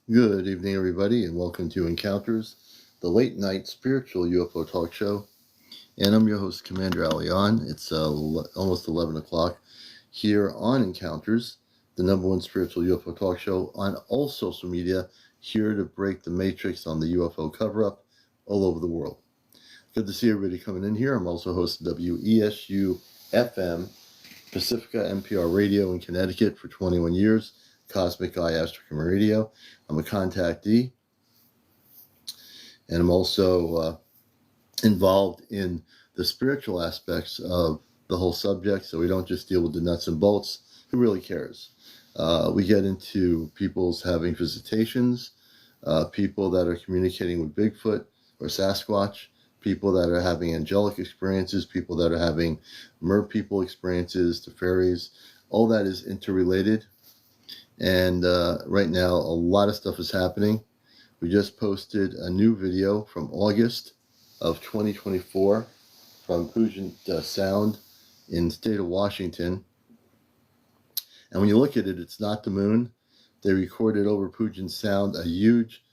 Good evening, everybody, and welcome to Encounters, the late night spiritual UFO talk show. And I'm your host, CmdrAleon. It's almost 11 o'clock here on Encounters, the number one spiritual UFO talk show on all social media, here to break the matrix on the UFO cover up all over the world. Good to see everybody coming in here. I'm also host of WESU FM, Pacifica NPR Radio in Connecticut for 21 years. Cosmic Eye Astrocom Radio. I'm a contactee, and I'm also involved in the spiritual aspects of the whole subject, so we don't just deal with the nuts and bolts. Who really cares? We get into people's having visitations, people that are communicating with Bigfoot or Sasquatch, people that are having angelic experiences, people that are having mer people experiences, the fairies. All that is interrelated. And right now, a lot of stuff is happening. We just posted a new video from August of 2024 from Puget Sound in the state of Washington. And when you look at it, it's not the moon. They recorded over Puget Sound a huge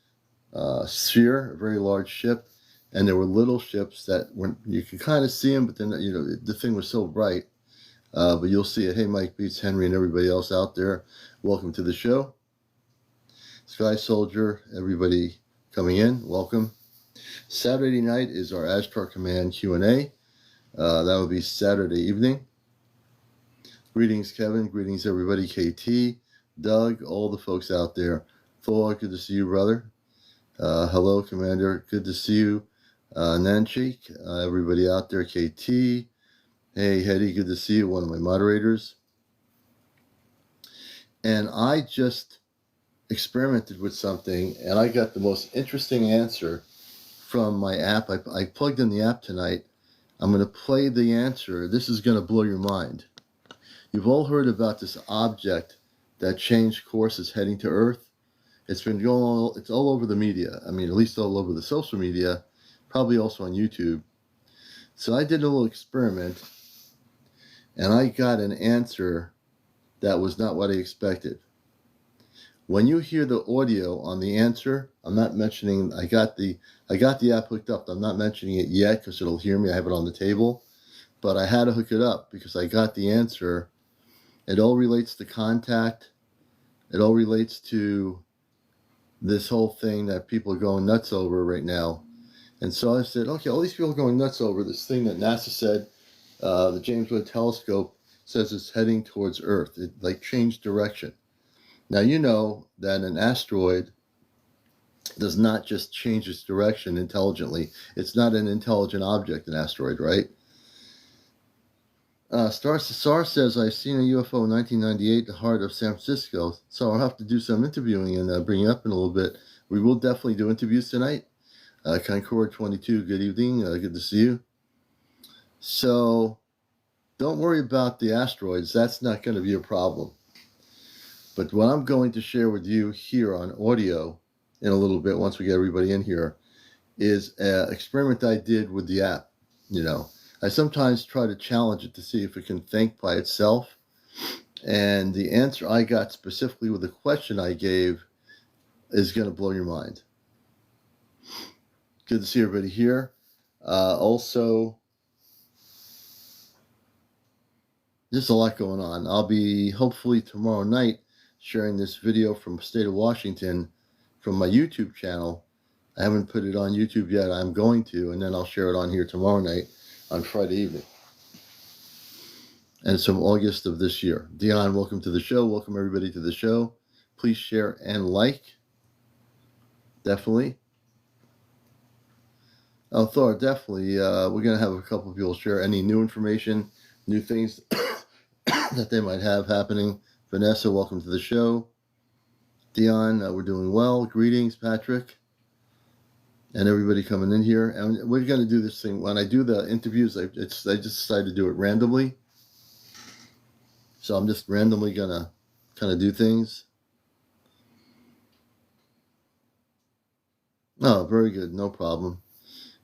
sphere, a very large ship. And there were little ships that you could kind of see them, but then, the thing was so bright. But you'll see it. Hey, Mike Beats, Henry, and everybody else out there. Welcome to the show. Sky Soldier, everybody coming in, welcome. Saturday night is our Ashtar Command Q&A. That will be Saturday evening. Greetings, Kevin. Greetings, everybody. KT, Doug, all the folks out there. Thor, good to see you, brother. Hello, Commander. Good to see you. Nanchik, everybody out there. KT. Hey, Hetty, good to see you, one of my moderators. And I just experimented with something, and I got the most interesting answer from my app. I plugged in the app tonight. I'm going to play the answer. This is going to blow your mind. You've all heard about this object that changed courses heading to Earth. It's been it's all over the media. I mean, at least all over the social media, probably also on YouTube. So I did a little experiment, and I got an answer that was not what I expected. When you hear the audio on the answer, I'm not mentioning, I got the app hooked up. I'm not mentioning it yet because it'll hear me. I have it on the table, but I had to hook it up because I got the answer. It all relates to contact. It all relates to this whole thing that people are going nuts over right now. And so I said, okay, all these people are going nuts over this thing that NASA said, the James Webb Telescope says it's heading towards Earth. It like changed direction. Now, you know that an asteroid does not just change its direction intelligently. It's not an intelligent object, an asteroid, right? SAR says, I've seen a UFO in 1998, the heart of San Francisco. So I'll have to do some interviewing and bring it up in a little bit. We will definitely do interviews tonight. Concord 22, good evening. Good to see you. So don't worry about the asteroids. That's not going to be a problem. But what I'm going to share with you here on audio in a little bit, once we get everybody in here, is an experiment I did with the app. I sometimes try to challenge it to see if it can think by itself. And the answer I got specifically with the question I gave is going to blow your mind. Good to see everybody here. Also, there's a lot going on. I'll be hopefully tomorrow night sharing this video from the state of Washington from my YouTube channel. I haven't put it on YouTube yet. I'm going to, and then I'll share it on here tomorrow night on Friday evening. And it's from August of this year. Dion, welcome to the show. Welcome everybody to the show. Please share and like. Definitely. Oh, Thor, definitely. We're going to have a couple of people share any new information, new things that they might have happening. Vanessa, welcome to the show. Dion, we're doing well. Greetings, Patrick. And everybody coming in here. And we're going to do this thing. When I do the interviews, I just decided to do it randomly. So I'm just randomly going to kind of do things. Oh, very good. No problem.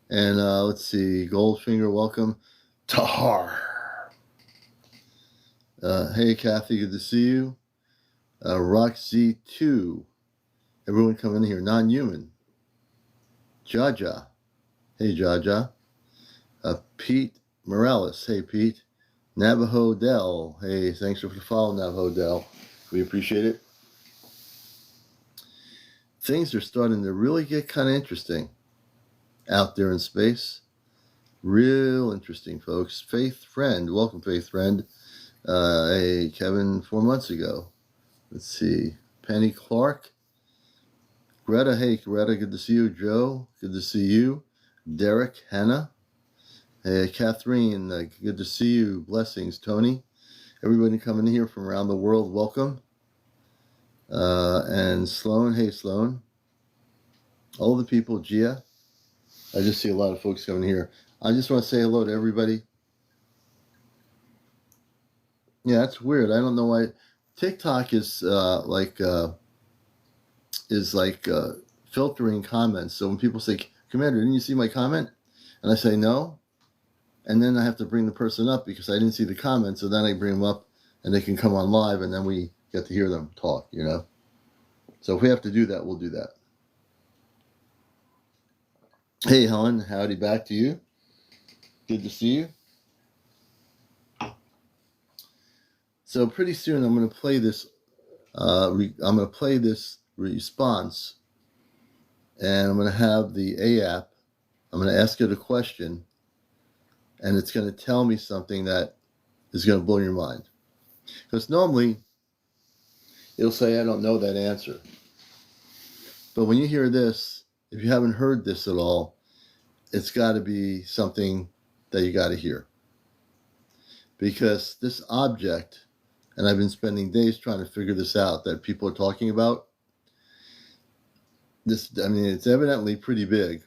And let's see. Goldfinger, welcome. Tahar. Hey, Kathy, good to see you. Roxy2. Everyone come in here. Non-human. Jaja. Hey, Jaja. Pete Morales. Hey, Pete. Navajo Dell. Hey, thanks for the follow, Navajo Dell. We appreciate it. Things are starting to really get kind of interesting out there in space. Real interesting, folks. Faith Friend. Welcome, Faith Friend. Hey, Kevin, 4 months ago. Let's see. Penny Clark. Greta. Hey, Greta. Good to see you. Joe. Good to see you. Derek. Hannah. Hey, Catherine. Good to see you. Blessings, Tony. Everybody coming in here from around the world, welcome. And Sloan. Hey, Sloan. All the people. Gia. I just see a lot of folks coming here. I just want to say hello to everybody. Yeah, that's weird. I don't know why. TikTok is filtering comments. So when people say, Commander, didn't you see my comment? And I say no. And then I have to bring the person up because I didn't see the comment. So then I bring them up and they can come on live and then we get to hear them talk, you know. So if we have to do that, we'll do that. Hey, Helen, howdy back to you. Good to see you. So pretty soon I'm going to play this. I'm going to play this response, and I'm going to have the A app. I'm going to ask it a question, and it's going to tell me something that is going to blow your mind. Because normally it'll say, I don't know that answer. But when you hear this, if you haven't heard this at all, it's got to be something that you got to hear. Because this object, and I've been spending days trying to figure this out, that people are talking about, this, I mean, it's evidently pretty big.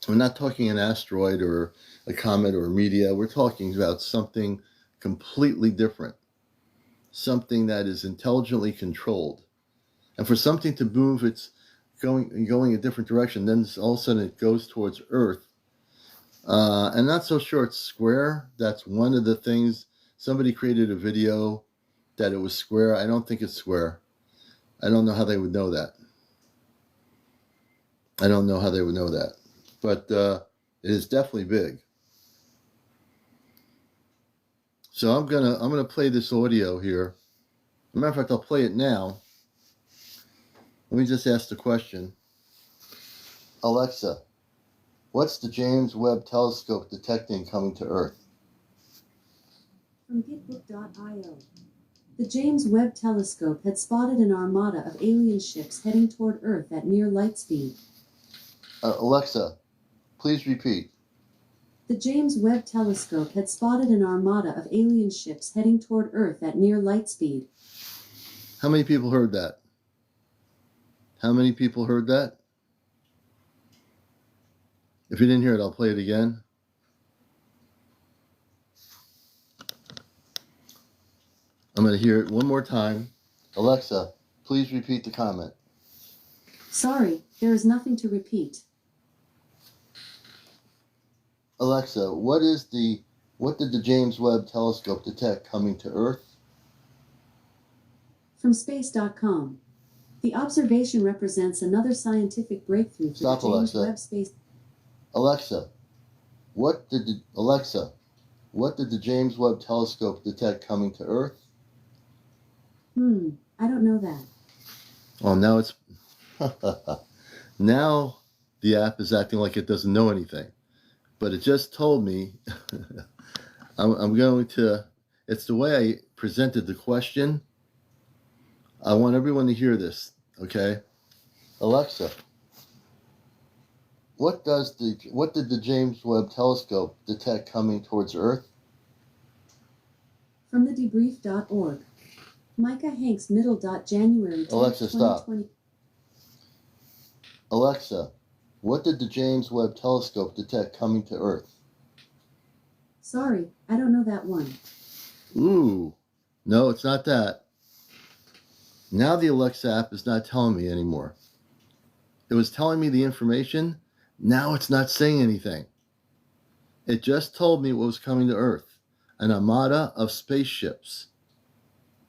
We're not talking an asteroid or a comet or a meteor. We're talking about something completely different. Something that is intelligently controlled. And for something to move, it's going a different direction. Then all of a sudden it goes towards Earth. I'm not so sure it's square. That's one of the things. Somebody created a video that it was square. I don't think it's square. I don't know how they would know that. But it is definitely big. So I'm gonna play this audio here. As a matter of fact, I'll play it now. Let me just ask the question. Alexa, what's the James Webb Telescope detecting coming to Earth? From Gitbook.io. The James Webb Telescope had spotted an armada of alien ships heading toward Earth at near light speed. Alexa, please repeat. The James Webb Telescope had spotted an armada of alien ships heading toward Earth at near light speed. How many people heard that? If you didn't hear it, I'll play it again. I'm going to hear it one more time. Alexa, please repeat the comment. Sorry, there is nothing to repeat. Alexa, what did the James Webb Telescope detect coming to Earth? From space.com. The observation represents another scientific breakthrough for the James Webb space. Alexa, what did the James Webb Telescope detect coming to Earth? I don't know that. Oh, now it's now the app is acting like it doesn't know anything. But it just told me I'm going to, it's the way I presented the question. I want everyone to hear this, okay? Alexa, what did the James Webb Telescope detect coming towards Earth? From thedebrief.org. Micah Hanks Middle. January 10th, Alexa, 2020. stop. Alexa, what did the James Webb Telescope detect coming to Earth? Sorry, I don't know that one. Ooh, no, it's not that. Now the Alexa app is not telling me anymore. It was telling me the information. Now it's not saying anything. It just told me what was coming to Earth. An armada of spaceships.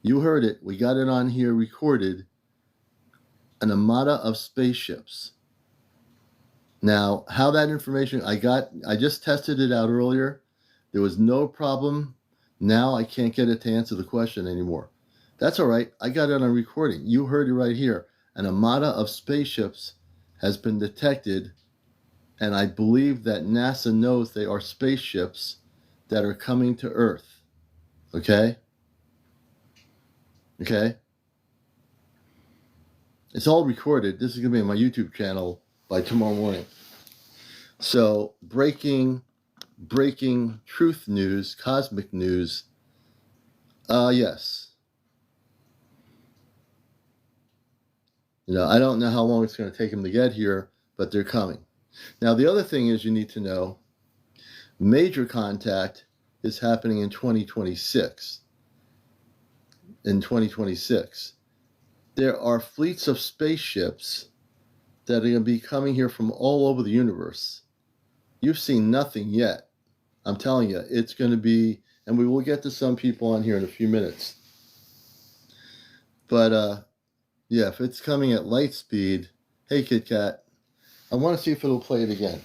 You heard it. We got it on here recorded. an armada of spaceships. Now, how that information I just tested it out earlier. There was no problem. Now I can't get it to answer the question anymore. That's all right. I got it on recording. You heard it right here. An armada of spaceships has been detected, and I believe that NASA knows they are spaceships that are coming to Earth. Okay? Okay? It's all recorded. This is going to be on my YouTube channel by tomorrow morning. So, breaking truth news, cosmic news. Yes. I don't know how long it's going to take them to get here, but they're coming. Now, the other thing is you need to know, major contact is happening in 2026. In 2026. There are fleets of spaceships that are going to be coming here from all over the universe. You've seen nothing yet. I'm telling you, it's going to be, and we will get to some people on here in a few minutes. But, yeah, if it's coming at light speed, hey, Kit Kat, I want to see if it'll play it again.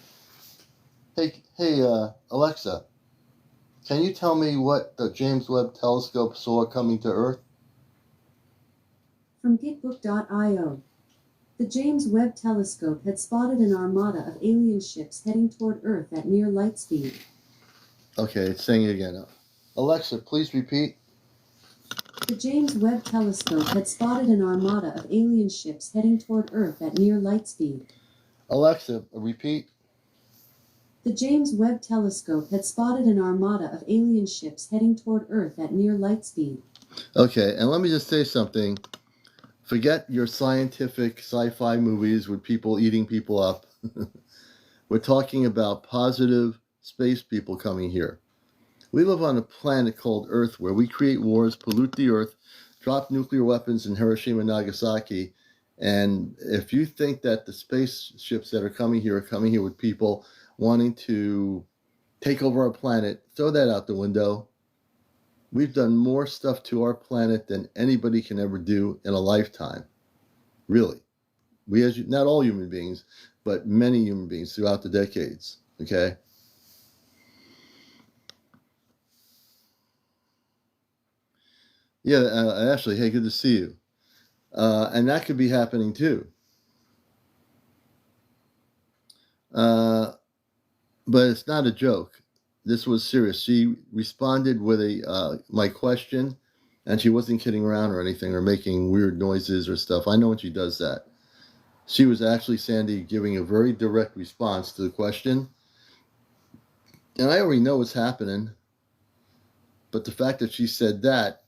Hey, Alexa, can you tell me what the James Webb Telescope saw coming to Earth? From Gitbook.io. The James Webb Telescope had spotted an armada of alien ships heading toward Earth at near light speed. Okay, it's saying it again. Alexa, please repeat. The James Webb Telescope had spotted an armada of alien ships heading toward Earth at near light speed. Alexa, repeat. The James Webb Telescope had spotted an armada of alien ships heading toward Earth at near light speed. Okay, and let me just say something. Forget your scientific sci-fi movies with people eating people up. We're talking about positive space people coming here. We live on a planet called Earth where we create wars, pollute the Earth, drop nuclear weapons in Hiroshima and Nagasaki. And if you think that the spaceships that are coming here with people wanting to take over our planet, throw that out the window. We've done more stuff to our planet than anybody can ever do in a lifetime. Really. We, as not all human beings, but many human beings throughout the decades. Okay? Yeah, Ashley, hey, good to see you. And that could be happening too. But it's not a joke. This was serious. She responded with my question, and she wasn't kidding around or anything or making weird noises or stuff. I know when she does that. She was actually, Sandy, giving a very direct response to the question. And I already know what's happening. But the fact that she said that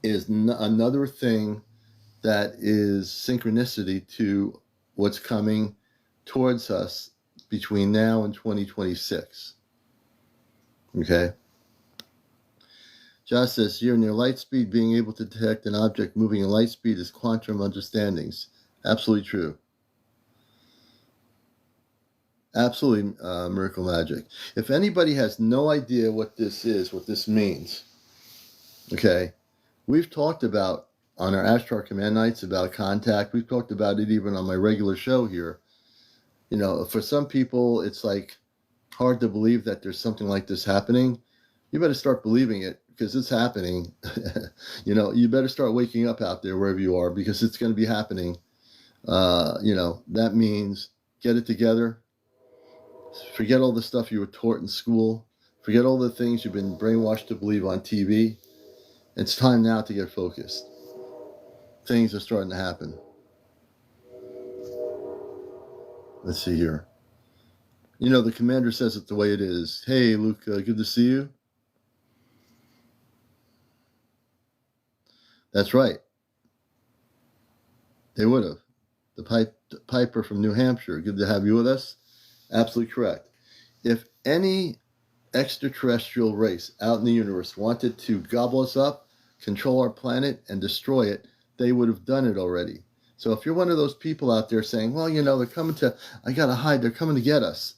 is another thing that is synchronicity to what's coming towards us between now and 2026. Okay? Josh says, here near light speed, being able to detect an object moving in light speed is quantum understandings. Absolutely true. Absolutely miracle magic. If anybody has no idea what this is, what this means, okay, we've talked about on our Ashtar Command Nights about contact. We've talked about it even on my regular show here. For some people, it's like hard to believe that there's something like this happening. You better start believing it because it's happening. You better start waking up out there wherever you are because it's going to be happening. That means get it together. Forget all the stuff you were taught in school. Forget all the things you've been brainwashed to believe on TV. It's time now to get focused. Things are starting to happen. Let's see here. The commander says it the way it is. Hey, Luke, good to see you. That's right. They would have. The Piper from New Hampshire, good to have you with us. Absolutely correct. If any extraterrestrial race out in the universe wanted to gobble us up, control our planet, and destroy it, they would have done it already. So if you're one of those people out there saying, well, they're coming I gotta hide, they're coming to get us.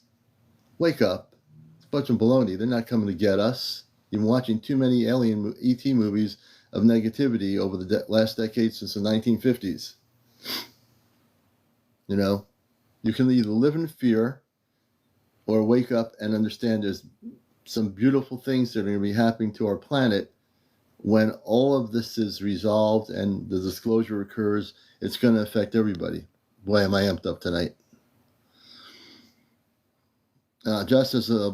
Wake up. It's a bunch of baloney. They're not coming to get us. You've been watching too many alien ET movies of negativity over the last decade since the 1950s. You know, you can either live in fear or wake up and understand there's some beautiful things that are going to be happening to our planet. When all of this is resolved and the disclosure occurs, it's going to affect everybody. Boy, am I amped up tonight. Just as to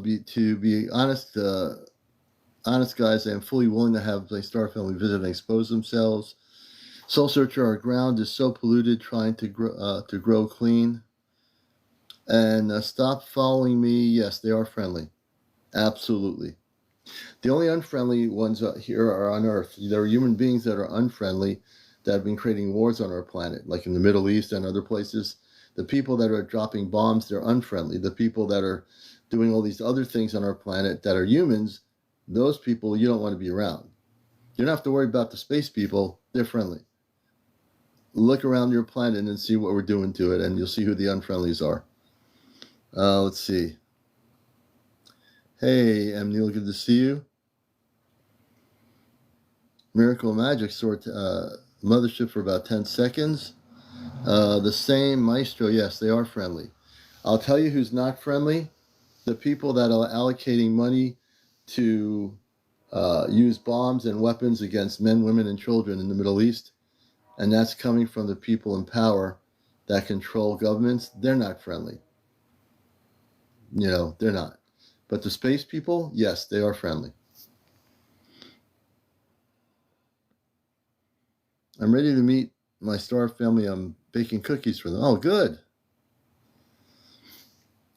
be honest, guys, I am fully willing to have my star family visit and expose themselves. Soul Searcher, our ground is so polluted, trying to grow clean. And stop following me. Yes, they are friendly. Absolutely. The only unfriendly ones here are on Earth. There are human beings that are unfriendly that have been creating wars on our planet, like in the Middle East and other places. The people that are dropping bombs, they're unfriendly. The people that are doing all these other things on our planet that are humans, those people you don't want to be around. You don't have to worry about the space people. They're friendly. Look around your planet and see what we're doing to it, and you'll see who the unfriendlies are. Let's see. Hey, M. Neil, good to see you. Miracle Magic sort mothership for about 10 seconds. The same Maestro, yes, they are friendly. I'll tell you who's not friendly. The people that are allocating money to use bombs and weapons against men, women, and children in the Middle East. And that's coming from the people in power that control governments. They're not friendly. You know, they're not. But the space people, yes, they are friendly. I'm ready to meet my star family. I'm baking cookies for them. Oh, good.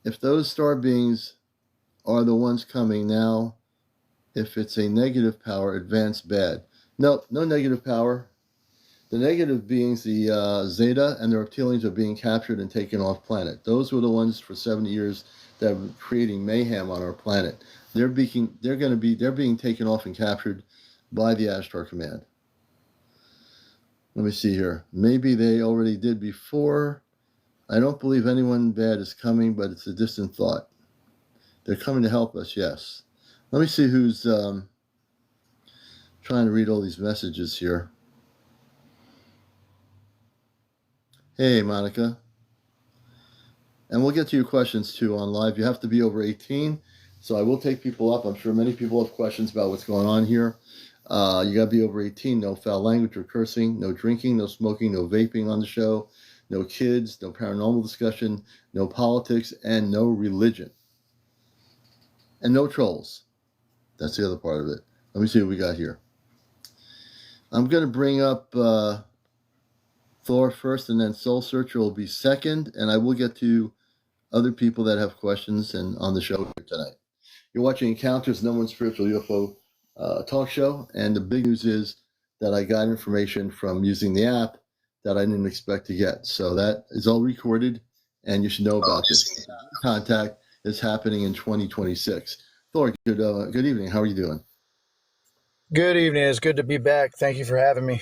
If those star beings are the ones coming now, if it's a negative power, advanced bad. No negative power. The negative beings, the Zeta and the reptilians, are being captured and taken off planet. Those were the ones for 70 years that were creating mayhem on our planet. They're being taken off and captured by the Ashtar Command. Let me see here. Maybe they already did before. I don't believe anyone bad is coming, but it's a distant thought. They're coming to help us, yes. Let me see who's trying to read all these messages here. Hey, Monica. And we'll get to your questions, too, on live. You have to be over 18, so I will take people up. I'm sure many people have questions about what's going on here. You got to be over 18. No foul language or cursing. No drinking, no smoking, no vaping on the show. No kids, no paranormal discussion, no politics, and no religion. And no trolls. That's the other part of it. Let me see what we got here. I'm going to bring up Thor first, and then Soul Searcher will be second, and I will get to other people that have questions and on the show here tonight. You're watching Encounters, No One Spiritual UFO talk show, and the big news is that I got information from using the app that I didn't expect to get. So that is all recorded, and you should know about this. Contact is happening in 2026. Thor, good evening. How are you doing? Good evening. It's good to be back. Thank you for having me.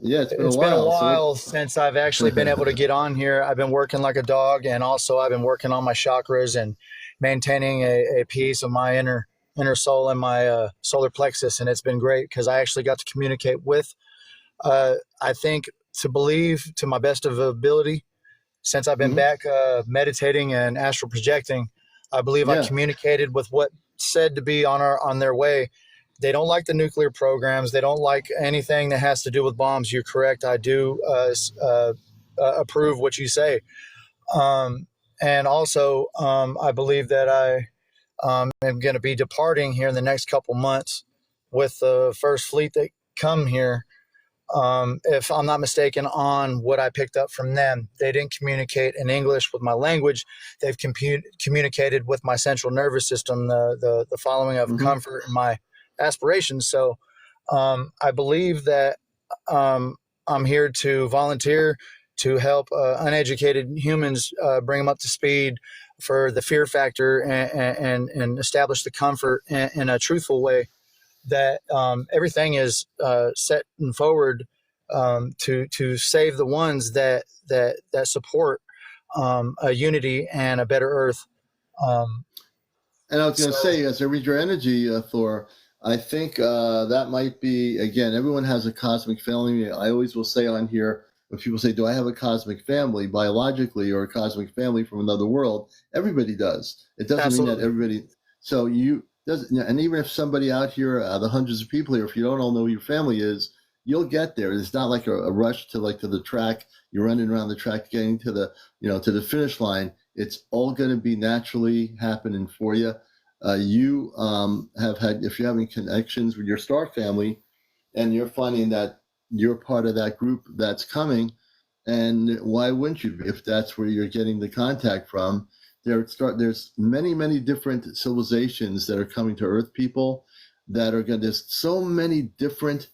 Yeah, it's been a while since I've actually been able to get on here. I've been working like a dog, and also I've been working on my chakras and maintaining a piece of my inner soul and my solar plexus, and it's been great because I actually got to communicate with, I think, to believe to my best of ability, since I've been back meditating and astral projecting, I believe I communicated with what said to be on their way. They don't like the nuclear programs. They don't like anything that has to do with bombs. You're correct. I do approve what you say. And also, I believe that I am going to be departing here in the next couple months with the first fleet that come here. If I'm not mistaken on what I picked up from them, they didn't communicate in English with my language. They've communicated with my central nervous system, the following of comfort and my aspirations. So I believe that I'm here to volunteer to help uneducated humans bring them up to speed for the fear factor and establish the comfort in a truthful way, that everything is set and forward to save the ones that support a unity and a better earth. And I was going to say, as I read your energy, Thor, I think that might be, again, everyone has a cosmic family. I always will say on here, when people say, do I have a cosmic family biologically or a cosmic family from another world? Everybody does. It doesn't mean that Absolutely. everybody. So you doesn't, and even if somebody out here, the hundreds of people here, if you don't all know who your family is, you'll get there. It's not like a rush to the track. You're running around the track, getting to the finish line. It's all going to be naturally happening for you. You have had, if you're having connections with your star family, and you're finding that you're part of that group that's coming, and why wouldn't you be if that's where you're getting the contact from? There's many different civilizations that are coming to Earth, people that are going. There's so many different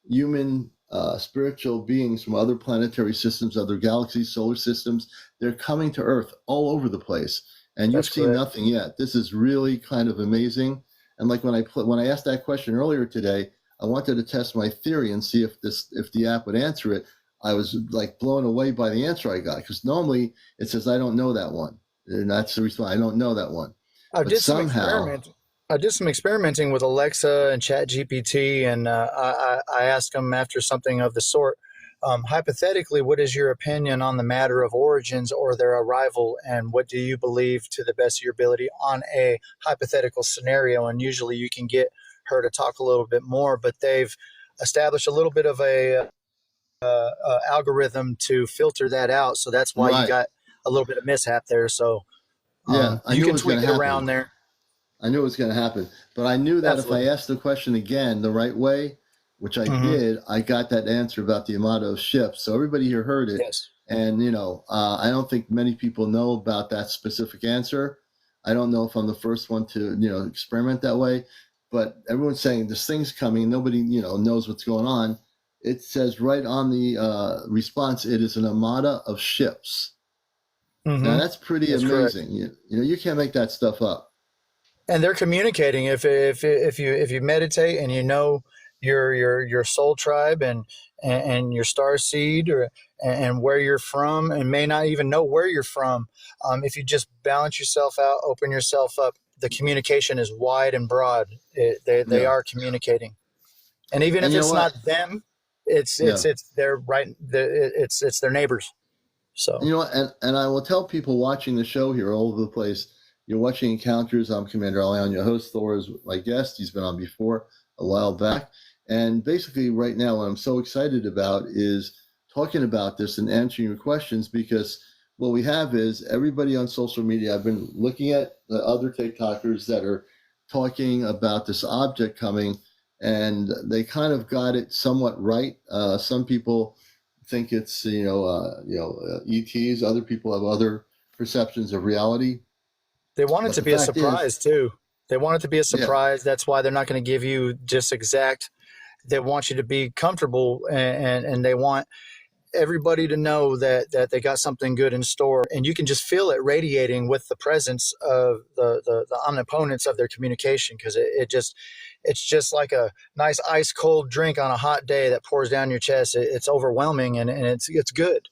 human spiritual beings from other planetary systems, other galaxies, solar systems. They're coming to Earth all over the place, and you've That's seen correct. nothing yet. This is really kind of amazing. And like when I asked that question earlier today, I wanted to test my theory and see if the app would answer it. I was like blown away by the answer I got, because normally it says I don't know that one, and that's the response. I don't know that one, I but did some somehow, experiment. I did some experimenting with Alexa and Chat GPT, and I asked them after something of the sort. Hypothetically, what is your opinion on the matter of origins or their arrival, and what do you believe to the best of your ability on a hypothetical scenario? And usually, you can get her to talk a little bit more, but they've established a little bit of a algorithm to filter that out. So that's why you right? got a little bit of mishap there. So Yeah, I you knew it can was going tweak to it around happen. there. I knew it was going to happen, but I knew that if I Absolutely. asked the question again the right way, which I Hmm. did, I got that answer about the Amato ships. So everybody here heard it, Yes. and I don't think many people know about that specific answer. I don't know if I'm the first one to experiment that way, but everyone's saying this thing's coming. Nobody knows what's going on. It says right on the response, it is an armada of ships. Now Hmm. that's pretty That's correct. amazing. You can't make that stuff up. And they're communicating. If you meditate and you know your soul tribe and your star seed and where you're from, and may not even know where you're from, if you just balance yourself out, open yourself up, the communication is wide and broad. They Yeah, are communicating, and even and if you know it's what? not them, it's Yeah. it's it's their right. It's their neighbors. And So and I will tell people watching the show here all over the place. You're watching Encounters. I'm CmdrAleon, your host. Thor is my guest. He's been on before a while back. And basically, right now, what I'm so excited about is talking about this and answering your questions, because what we have is everybody on social media. I've been looking at the other TikTokers that are talking about this object coming, and they kind of got it somewhat right. Some people think it's ETs. Other people have other perceptions of reality. they want it But to the be a fact is, surprise too. They want it to be a yeah, surprise. That's why they're not going to give you just exact. They want you to be comfortable, and they want everybody to know that they got something good in store, and you can just feel it radiating with the presence of the omnipotence of their communication, because it's just like a nice ice cold drink on a hot day that pours down your chest. It's overwhelming, and it's good.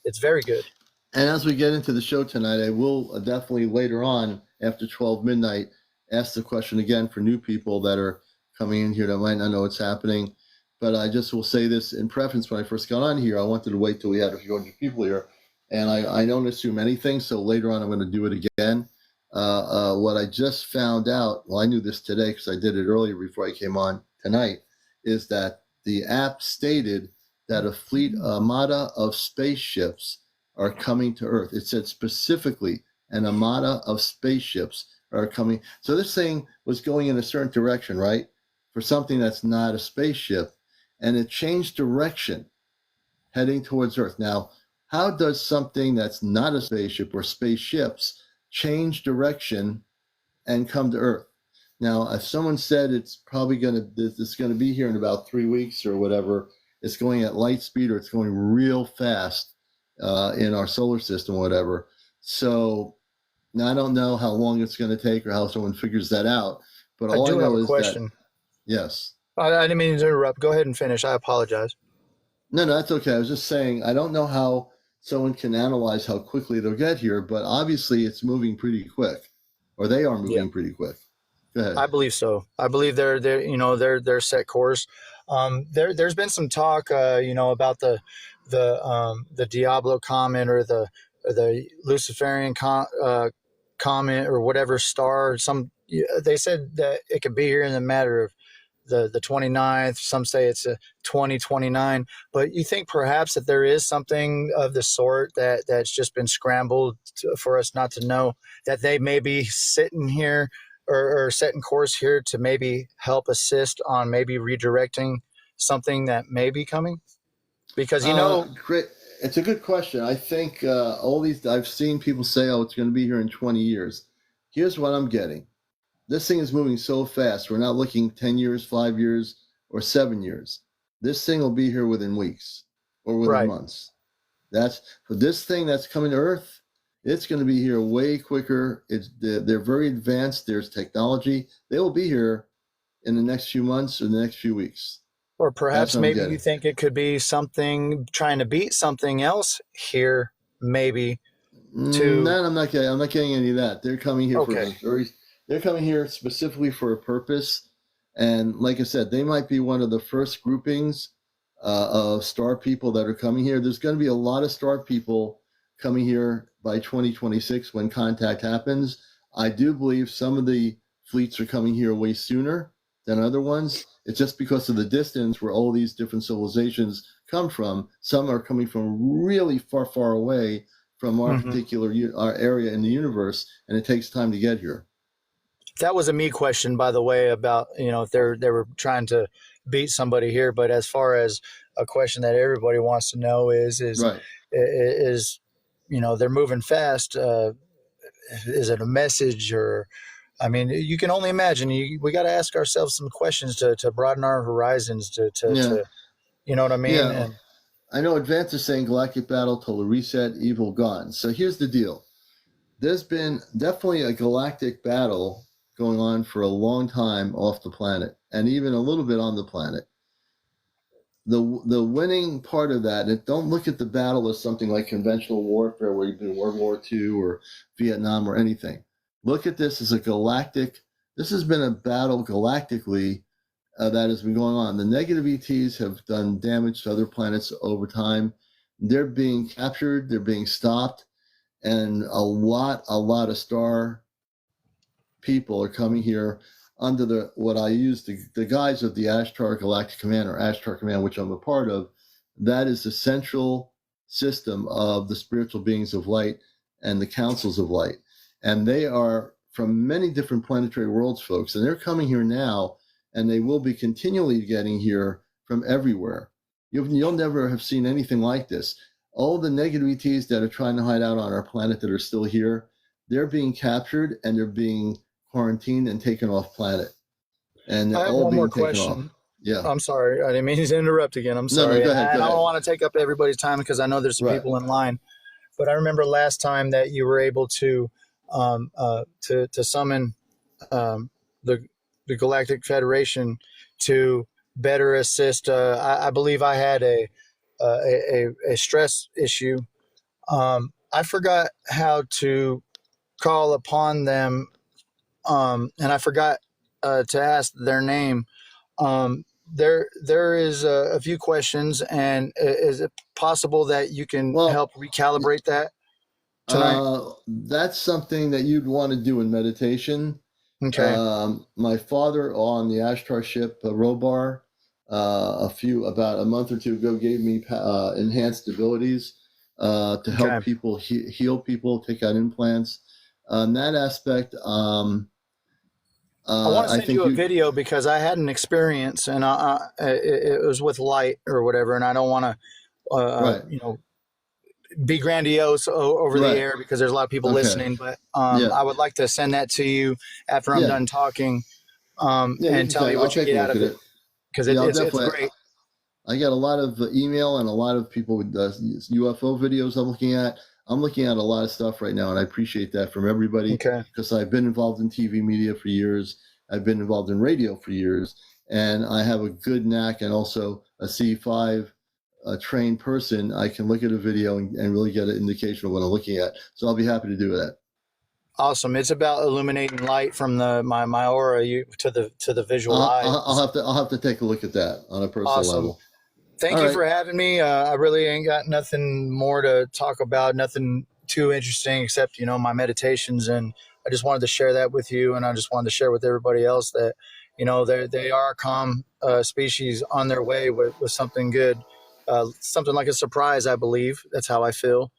It's very good. and as we get into the show tonight, I will definitely later on after 12 midnight ask the question again for new people that are coming in here that might not know what's happening. But I just will say this in preference. When I first got on here, I wanted to wait till we had a few hundred people here, and I don't assume anything. So later on, I'm going to do it again. What I just found out, well, I knew this today because I did it earlier before I came on tonight, is that the app stated that a fleet armada of spaceships are coming to Earth. It said specifically an armada of spaceships are coming. So this thing was going in a certain direction, right? For something that's not a spaceship, and it changed direction heading towards Earth. Now, how does something that's not a spaceship or spaceships change direction and come to Earth? Now, if someone said it's going to be here in about 3 weeks or whatever, it's going at light speed or it's going real fast in our solar system, or whatever. So now I don't know how long it's going to take or how someone figures that out. But I all I do have know a is that question. yes, I didn't mean to interrupt. Go ahead and finish. I apologize. no, that's okay. I was just saying I don't know how someone can analyze how quickly they'll get here, but obviously it's moving pretty quick, or they are Yeah. moving pretty quick. Go ahead. I believe so. I believe they're set course. There's been some talk, about the Diablo comet or the Luciferian comet or whatever star. They said that it could be here in the matter of the 29th. Some say it's a 2029. But you think perhaps that there is something of the sort that's just been scrambled for us not to know, that they may be sitting here or setting course here to maybe help assist on maybe redirecting something that may be coming? Because Great. It's a good question. I think I've seen people say, "Oh, it's going to be here in 20 years." Here's what I'm getting: this thing is moving so fast. We're not looking 10 years, 5 years, or 7 years. This thing will be here within weeks or within right. months. That's for this thing that's coming to Earth. It's going to be here way quicker. They're very advanced. There's technology. They will be here in the next few months or the next few weeks. Or perhaps maybe you think it could be something trying to beat something else here, maybe. No, I'm not getting any of that. They're coming here they're coming here specifically for a purpose. And like I said, they might be one of the first groupings of star people that are coming here. There's going to be a lot of star people coming here by 2026 when contact happens. I do believe some of the fleets are coming here way sooner than other ones. It's just because of the distance where all these different civilizations come from. Some are coming from really far, far away from our particular our area in the universe, and it takes time to get here. That was a me question, by the way, about if they were trying to beat somebody here. But as far as a question that everybody wants to know is Right. They're moving fast. Is it a message? Or I mean, you can only imagine. We got to ask ourselves some questions to broaden our horizons. To you know what I mean? Yeah. And I know Advance is saying galactic battle till the reset, evil gone. So here's the deal. There's been definitely a galactic battle going on for a long time off the planet, and even a little bit on the planet. The winning part of that, and don't look at the battle as something like conventional warfare where you've been World War II or Vietnam or anything. Look at this as this has been a battle galactically that has been going on. The negative ETs have done damage to other planets over time. They're being captured, they're being stopped, and a lot of star people are coming here under what I use the guise of the Ashtar Galactic Command, or Ashtar Command, which I'm a part of. That is the central system of the spiritual beings of light and the councils of light. And they are from many different planetary worlds, folks, and they're coming here now, and they will be continually getting here from everywhere. You'll never have seen anything like this. All the negative ETs that are trying to hide out on our planet that are still here, they're being captured and they're being quarantined and taken off planet. And I have one more question. Yeah. I'm sorry. I didn't mean to interrupt again. I'm sorry. No, go ahead. I don't want to take up everybody's time because I know there's some people in line. But I remember last time that you were able to summon the Galactic Federation to better assist. I believe I had a stress issue. I forgot how to call upon them, and I forgot to ask their name. There is a few questions, and is it possible that you can help recalibrate that tonight? That's something that you'd want to do in meditation. Okay. My father on the Ashtar ship, Robar, about a month or two ago, gave me enhanced abilities to help people heal people, take out implants. On that aspect, I want to send you a video because I had an experience, and it was with light or whatever, and I don't want to, be grandiose over the air because there's a lot of people listening. But I would like to send that to you after I'm done talking, and tell you what you get out of it because it's great. I got a lot of email and a lot of people with UFO videos I'm looking at a lot of stuff right now, and I appreciate that from everybody because I've been involved in TV media for years. I've been involved in radio for years, and I have a good knack and also a C5 trained person. I can look at a video and really get an indication of what I'm looking at. So I'll be happy to do that. Awesome. It's about illuminating light from my aura to the visual eye. I'll have to take a look at that on a personal level. Thank All you right. for having me. I really ain't got nothing more to talk about, nothing too interesting except, my meditations. And I just wanted to share that with you. And I just wanted to share with everybody else that, they are a calm species on their way with something good, something like a surprise, I believe. That's how I feel.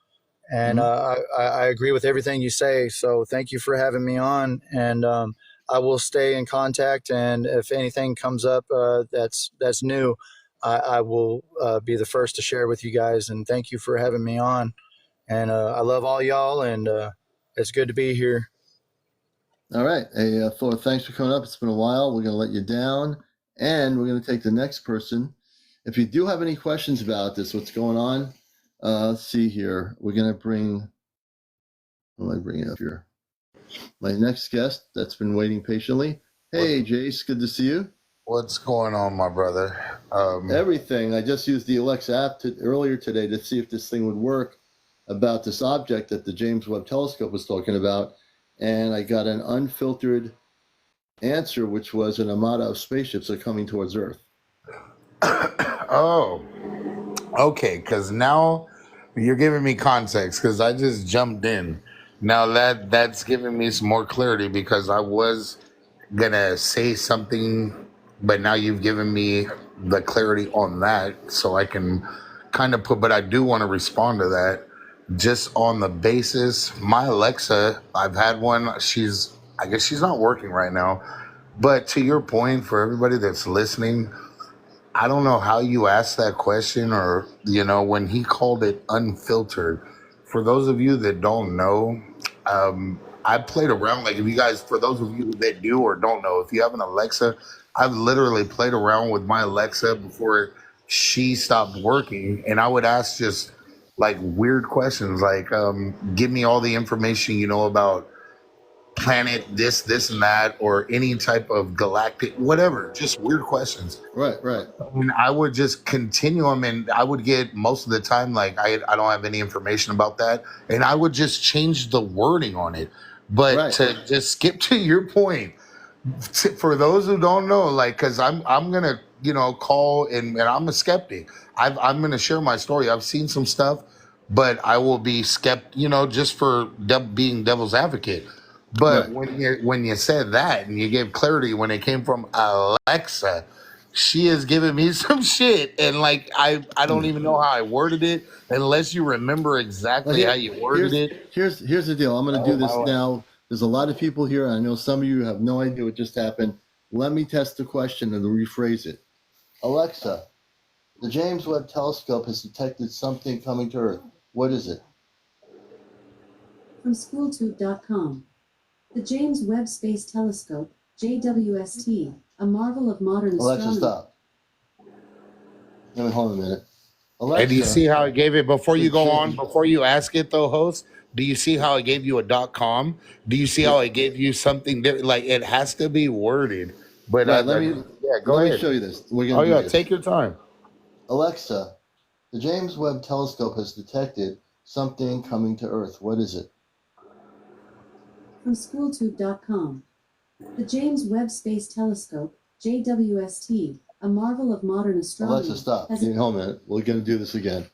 And I agree with everything you say. So thank you for having me on. And I will stay in contact. And if anything comes up that's new, I will be the first to share with you guys. And thank you for having me on. And I love all y'all. And it's good to be here. All right. Hey, Thor, thanks for coming up. It's been a while. We're going to let you down. And we're going to take the next person. If you do have any questions about this, what's going on, let's see here. We're going to bring, what am I bringing up here? My next guest that's been waiting patiently. Hey, Jace, good to see you. What's going on, my brother? Everything. I just used the Alexa app earlier today to see if this thing would work about this object that the James Webb Telescope was talking about. And I got an unfiltered answer, which was an armada of spaceships are coming towards Earth. Oh, okay. Because now you're giving me context. Because I just jumped in. Now that's giving me some more clarity because I was gonna say something, but now you've given me the clarity on that, so I can kind of put. But I do want to respond to that, just on the basis. My Alexa, I've had one. I guess she's not working right now. But to your point, for everybody that's listening, I don't know how you asked that question, or when he called it unfiltered. For those of you that don't know, I played around. Like, if you guys, for those of you that do or don't know, if you have an Alexa, I've literally played around with my Alexa before she stopped working, and I would ask just like weird questions, like, give me all the information about planet this and that, or any type of galactic whatever, just weird questions. Right. And I would just continue them, and I would get, most of the time, like, I don't have any information about that, and I would just change the wording on it. But Right. to just skip to your point, for those who don't know, like, because I'm gonna call, and I'm a skeptic. I'm gonna share my story. I've seen some stuff, but I will be just for being devil's advocate. But Right. when you said that and you gave clarity when it came from Alexa, she has given me some shit, and like, I don't even know how I worded it, unless you remember Well, exactly how you worded it. here's the deal. I'm going to do Oh my this life. now. There's a lot of people here. I know some of you have no idea what just happened. Let me test the question and rephrase it. Alexa, the James Webb Telescope has detected something coming to Earth. What is it? From schooltube.com. The James Webb Space Telescope, JWST, a marvel of modern Alexa, astronomy. stop. Hold on a minute. And do you see Alexa, how it gave it before you go on, change. before you ask it though, host? Do you see how it gave you a .com? Do you see how it gave you something different? Like, it has to be worded. But Right. yeah, go Let ahead. me show you this. We're Oh going to do yeah, this. take your time. Alexa, the James Webb Telescope has detected something coming to Earth. What is it? From schooltube.com. The James Webb Space Telescope, JWST, a marvel of modern astronomy. Alexa, stop. has Hold a minute. We're going to do this again.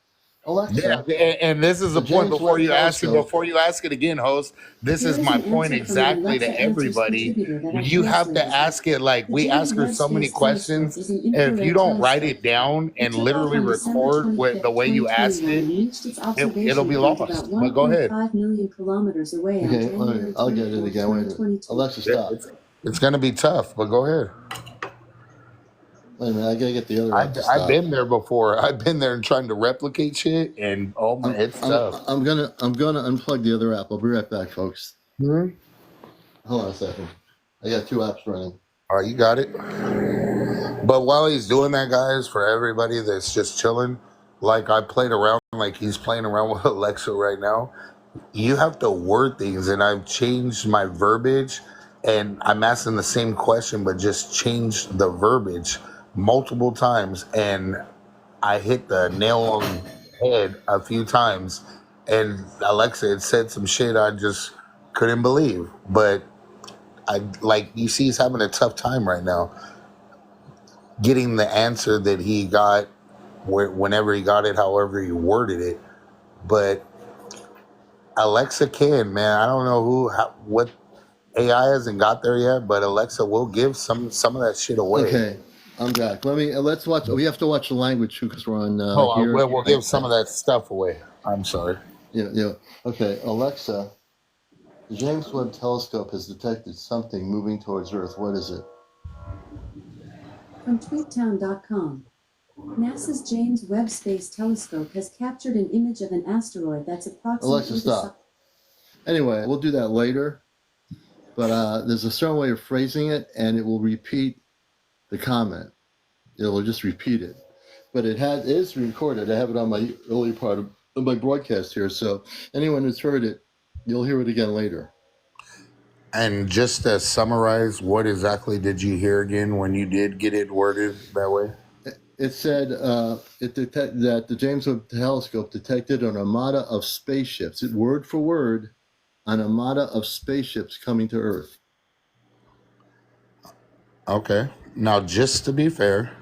Alexa, Yeah, and this is the point. James Webb Telescope. Before you ask it again, host, this Here is is my an point answer from an exactly Alexa to Answers everybody. contributor that I You have to posted. ask it, like, The we James ask her Webb so many Space Telescope questions. is an And if infrared you don't write telescope. it down It and took off literally on December record with 25th, the way you asked 2021 it, and reached its it'll observation be point lost. about But go ahead. 1.5 million kilometers away on Okay, January I'll get it 24th, again. Wait a minute. 2022. Alexa, Yeah, stop. it's gonna be tough, but go ahead. Wait a minute. I got to get the other app to I've stop. been there before. I've been there and trying to replicate shit, and oh my, it's tough. I'm gonna unplug the other app. I'll be right back, folks. Hmm? Hold on a second. I got two apps running. All right, you got it. But while he's doing that, guys, for everybody that's just chilling, like I played around, like he's playing around with Alexa right now, you have to word things, and I've changed my verbiage, and I'm asking the same question, but just changed the verbiage multiple times, and I hit the nail on the head a few times, and Alexa had said some shit I just couldn't believe. But you see, he's having a tough time right now getting the answer that he got whenever he got it, however he worded it. But Alexa can, man. I don't know what AI hasn't got there yet, but Alexa will give some of that shit away. Okay, I'm back. Let's watch. We have to watch the language too because we're on Oh, here. we'll give some of that stuff away. I'm sorry. Yeah. Okay, Alexa. The James Webb Telescope has detected something moving towards Earth. What is it? From tweettown.com. NASA's James Webb Space Telescope has captured an image of an asteroid that's approximately Alexa, stop. Anyway, we'll do that later. But there's a certain way of phrasing it, and it will repeat the comment. It will just repeat it. But it is recorded. I have it on my early part of my broadcast here. So anyone who's heard it, you'll hear it again later. And just to summarize, what exactly did you hear again when you did get it worded that way? It said that the James Webb Telescope detected an armada of spaceships, word for word, an armada of spaceships coming to Earth. Okay. Now, just to be fair,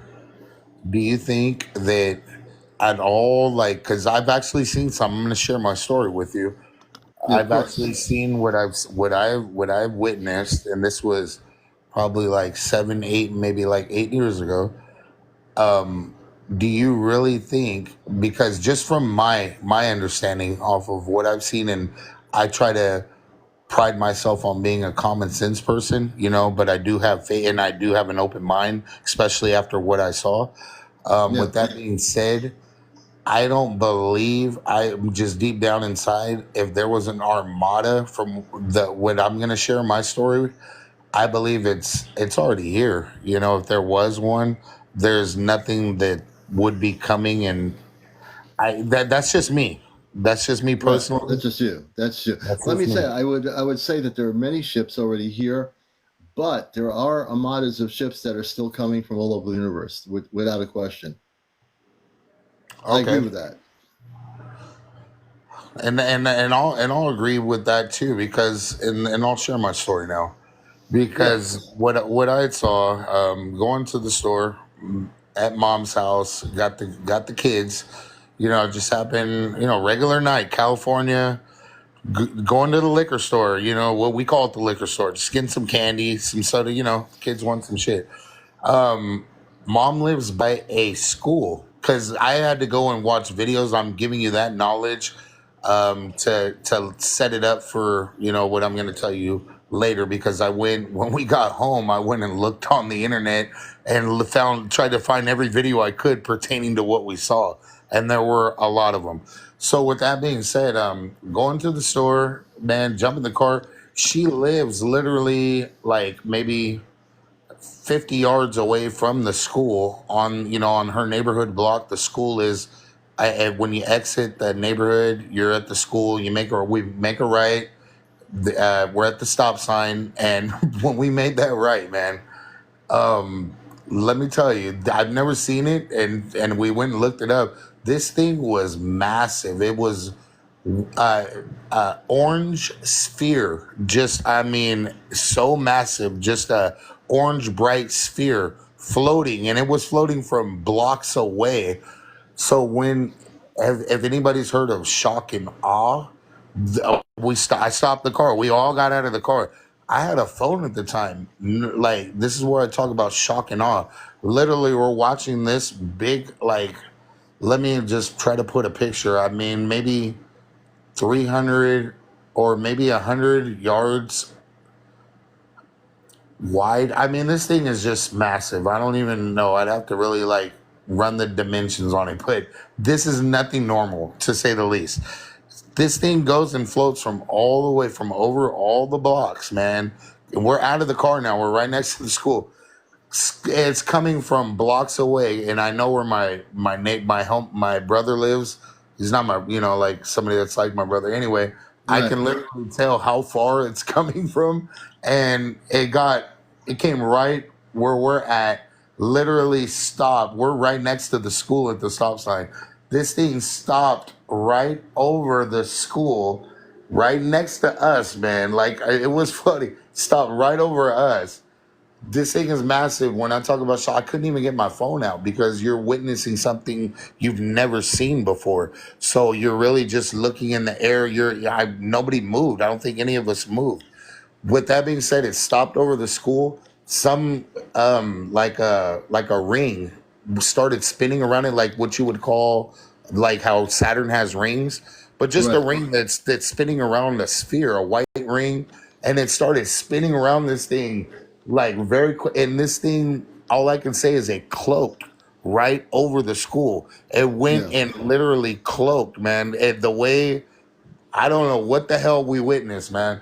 do you think that at all, like, because I've actually seen some, I'm going to share my story with you. Yeah, of I've course. actually seen what I've witnessed, and this was probably like 7, 8, maybe like 8 years ago. Do you really think, because just from my understanding off of what I've seen, and I try to pride myself on being a common sense person, but I do have faith and I do have an open mind, especially after what I saw. Yeah. With that being said, I don't believe, I just deep down inside, if there was an armada from the what I'm gonna share my story, I believe it's already here. If there was one, there's nothing that would be coming, and that's just me. That's just me Right. personally. That's just you. That's you. That's Let just me say, me. I would say that there are many ships already here, but there are armadas of ships that are still coming from all over the universe, without a question. I agree Okay. with that. And I'll agree with that too, because and I'll share my story now, Yeah. because what I saw, going to the store, at mom's house, got the kids, just happened, regular night, California, going to the liquor store, what we call it, the liquor store, just getting some candy, some soda, kids want some shit. Mom lives by a school, because I had to go and watch videos. I'm giving you that knowledge, to set it up for what I'm going to tell you later, because I went when we got home, I went and looked on the internet and tried to find every video I could pertaining to what we saw, and there were a lot of them. So with that being said, going to the store, man, jump in the car. She lives literally like maybe 50 yards away from the school, on her neighborhood block. The school is, when you exit the neighborhood, you're at the school. We make a right. We're at the stop sign, and when we made that right, man, let me tell you, I've never seen it, and we went and looked it up. This thing was massive. It was, uh, orange sphere. Just, I mean, so massive. Just a orange bright sphere floating, and it was floating from blocks away. So if anybody's heard of shock and awe, I stopped the car. We all got out of the car. I had a phone at the time. Like, this is where I talk about shock and awe. Literally, we're watching this big, like, let me just try to put a picture. I mean, maybe 300 or maybe 100 yards wide. I mean, this thing is just massive. I don't even know. I'd have to really like run the dimensions on it, but this is nothing normal, to say the least. This thing goes and floats from all the way from over all the blocks, man. And we're out of the car now. We're right next to the school. It's coming from blocks away, and I know where my brother lives. He's not my, like somebody that's like my brother. Anyway, I Right. can literally tell how far it's coming from, and it came right where we're at. Literally stopped. We're right next to the school at the stop sign. This thing stopped right over the school, right next to us, man. Like, it was funny. Stopped right over us, This thing is massive. When I talk about shock, I couldn't even get my phone out because you're witnessing something you've never seen before. So you're really just looking in the air. Nobody moved. I don't think any of us moved. With that being said, it stopped over the school. Some like a ring started spinning around it, like what you would call like how Saturn has rings, but just a Right. ring that's spinning around a sphere, a white ring, and it started spinning around this thing like very quick. And this thing, all I can say is it cloaked right over the school. It went Yeah. and literally cloaked, man. The way I don't know what the hell we witnessed, man.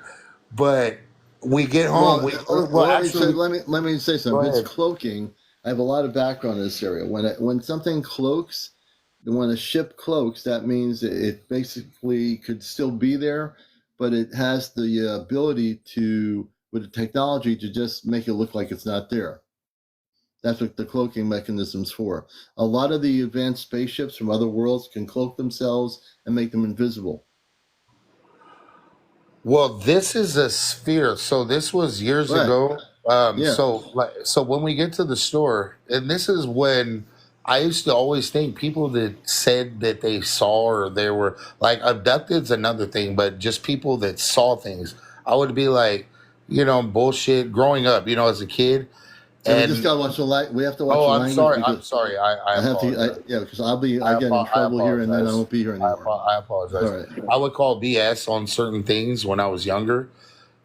But we get home. Well, Well, let me say, actually, let me say go something. If it's ahead. cloaking, I have a lot of background in this area. When something cloaks, when a ship cloaks, that means it basically could still be there, but it has the ability to, with the technology, to just make it look like it's not there. That's what the cloaking mechanism's for. A lot of the advanced spaceships from other worlds can cloak themselves and make them invisible. Well, this is a sphere. So this was years Right. ago. Yeah. So when we get to the store, and this is when I used to always think people that said that they saw or they were like abducted's another thing, but just people that saw things, I would be like, bullshit. Growing up, as a kid, Yeah, we just and gotta watch the light. We have to watch oh, the I'm language sorry. I'm because sorry. I I have to. apologize. Yeah, because I get in I trouble here, and then I apologize. won't be here anymore. I All apologize. right. I would call BS on certain things when I was younger,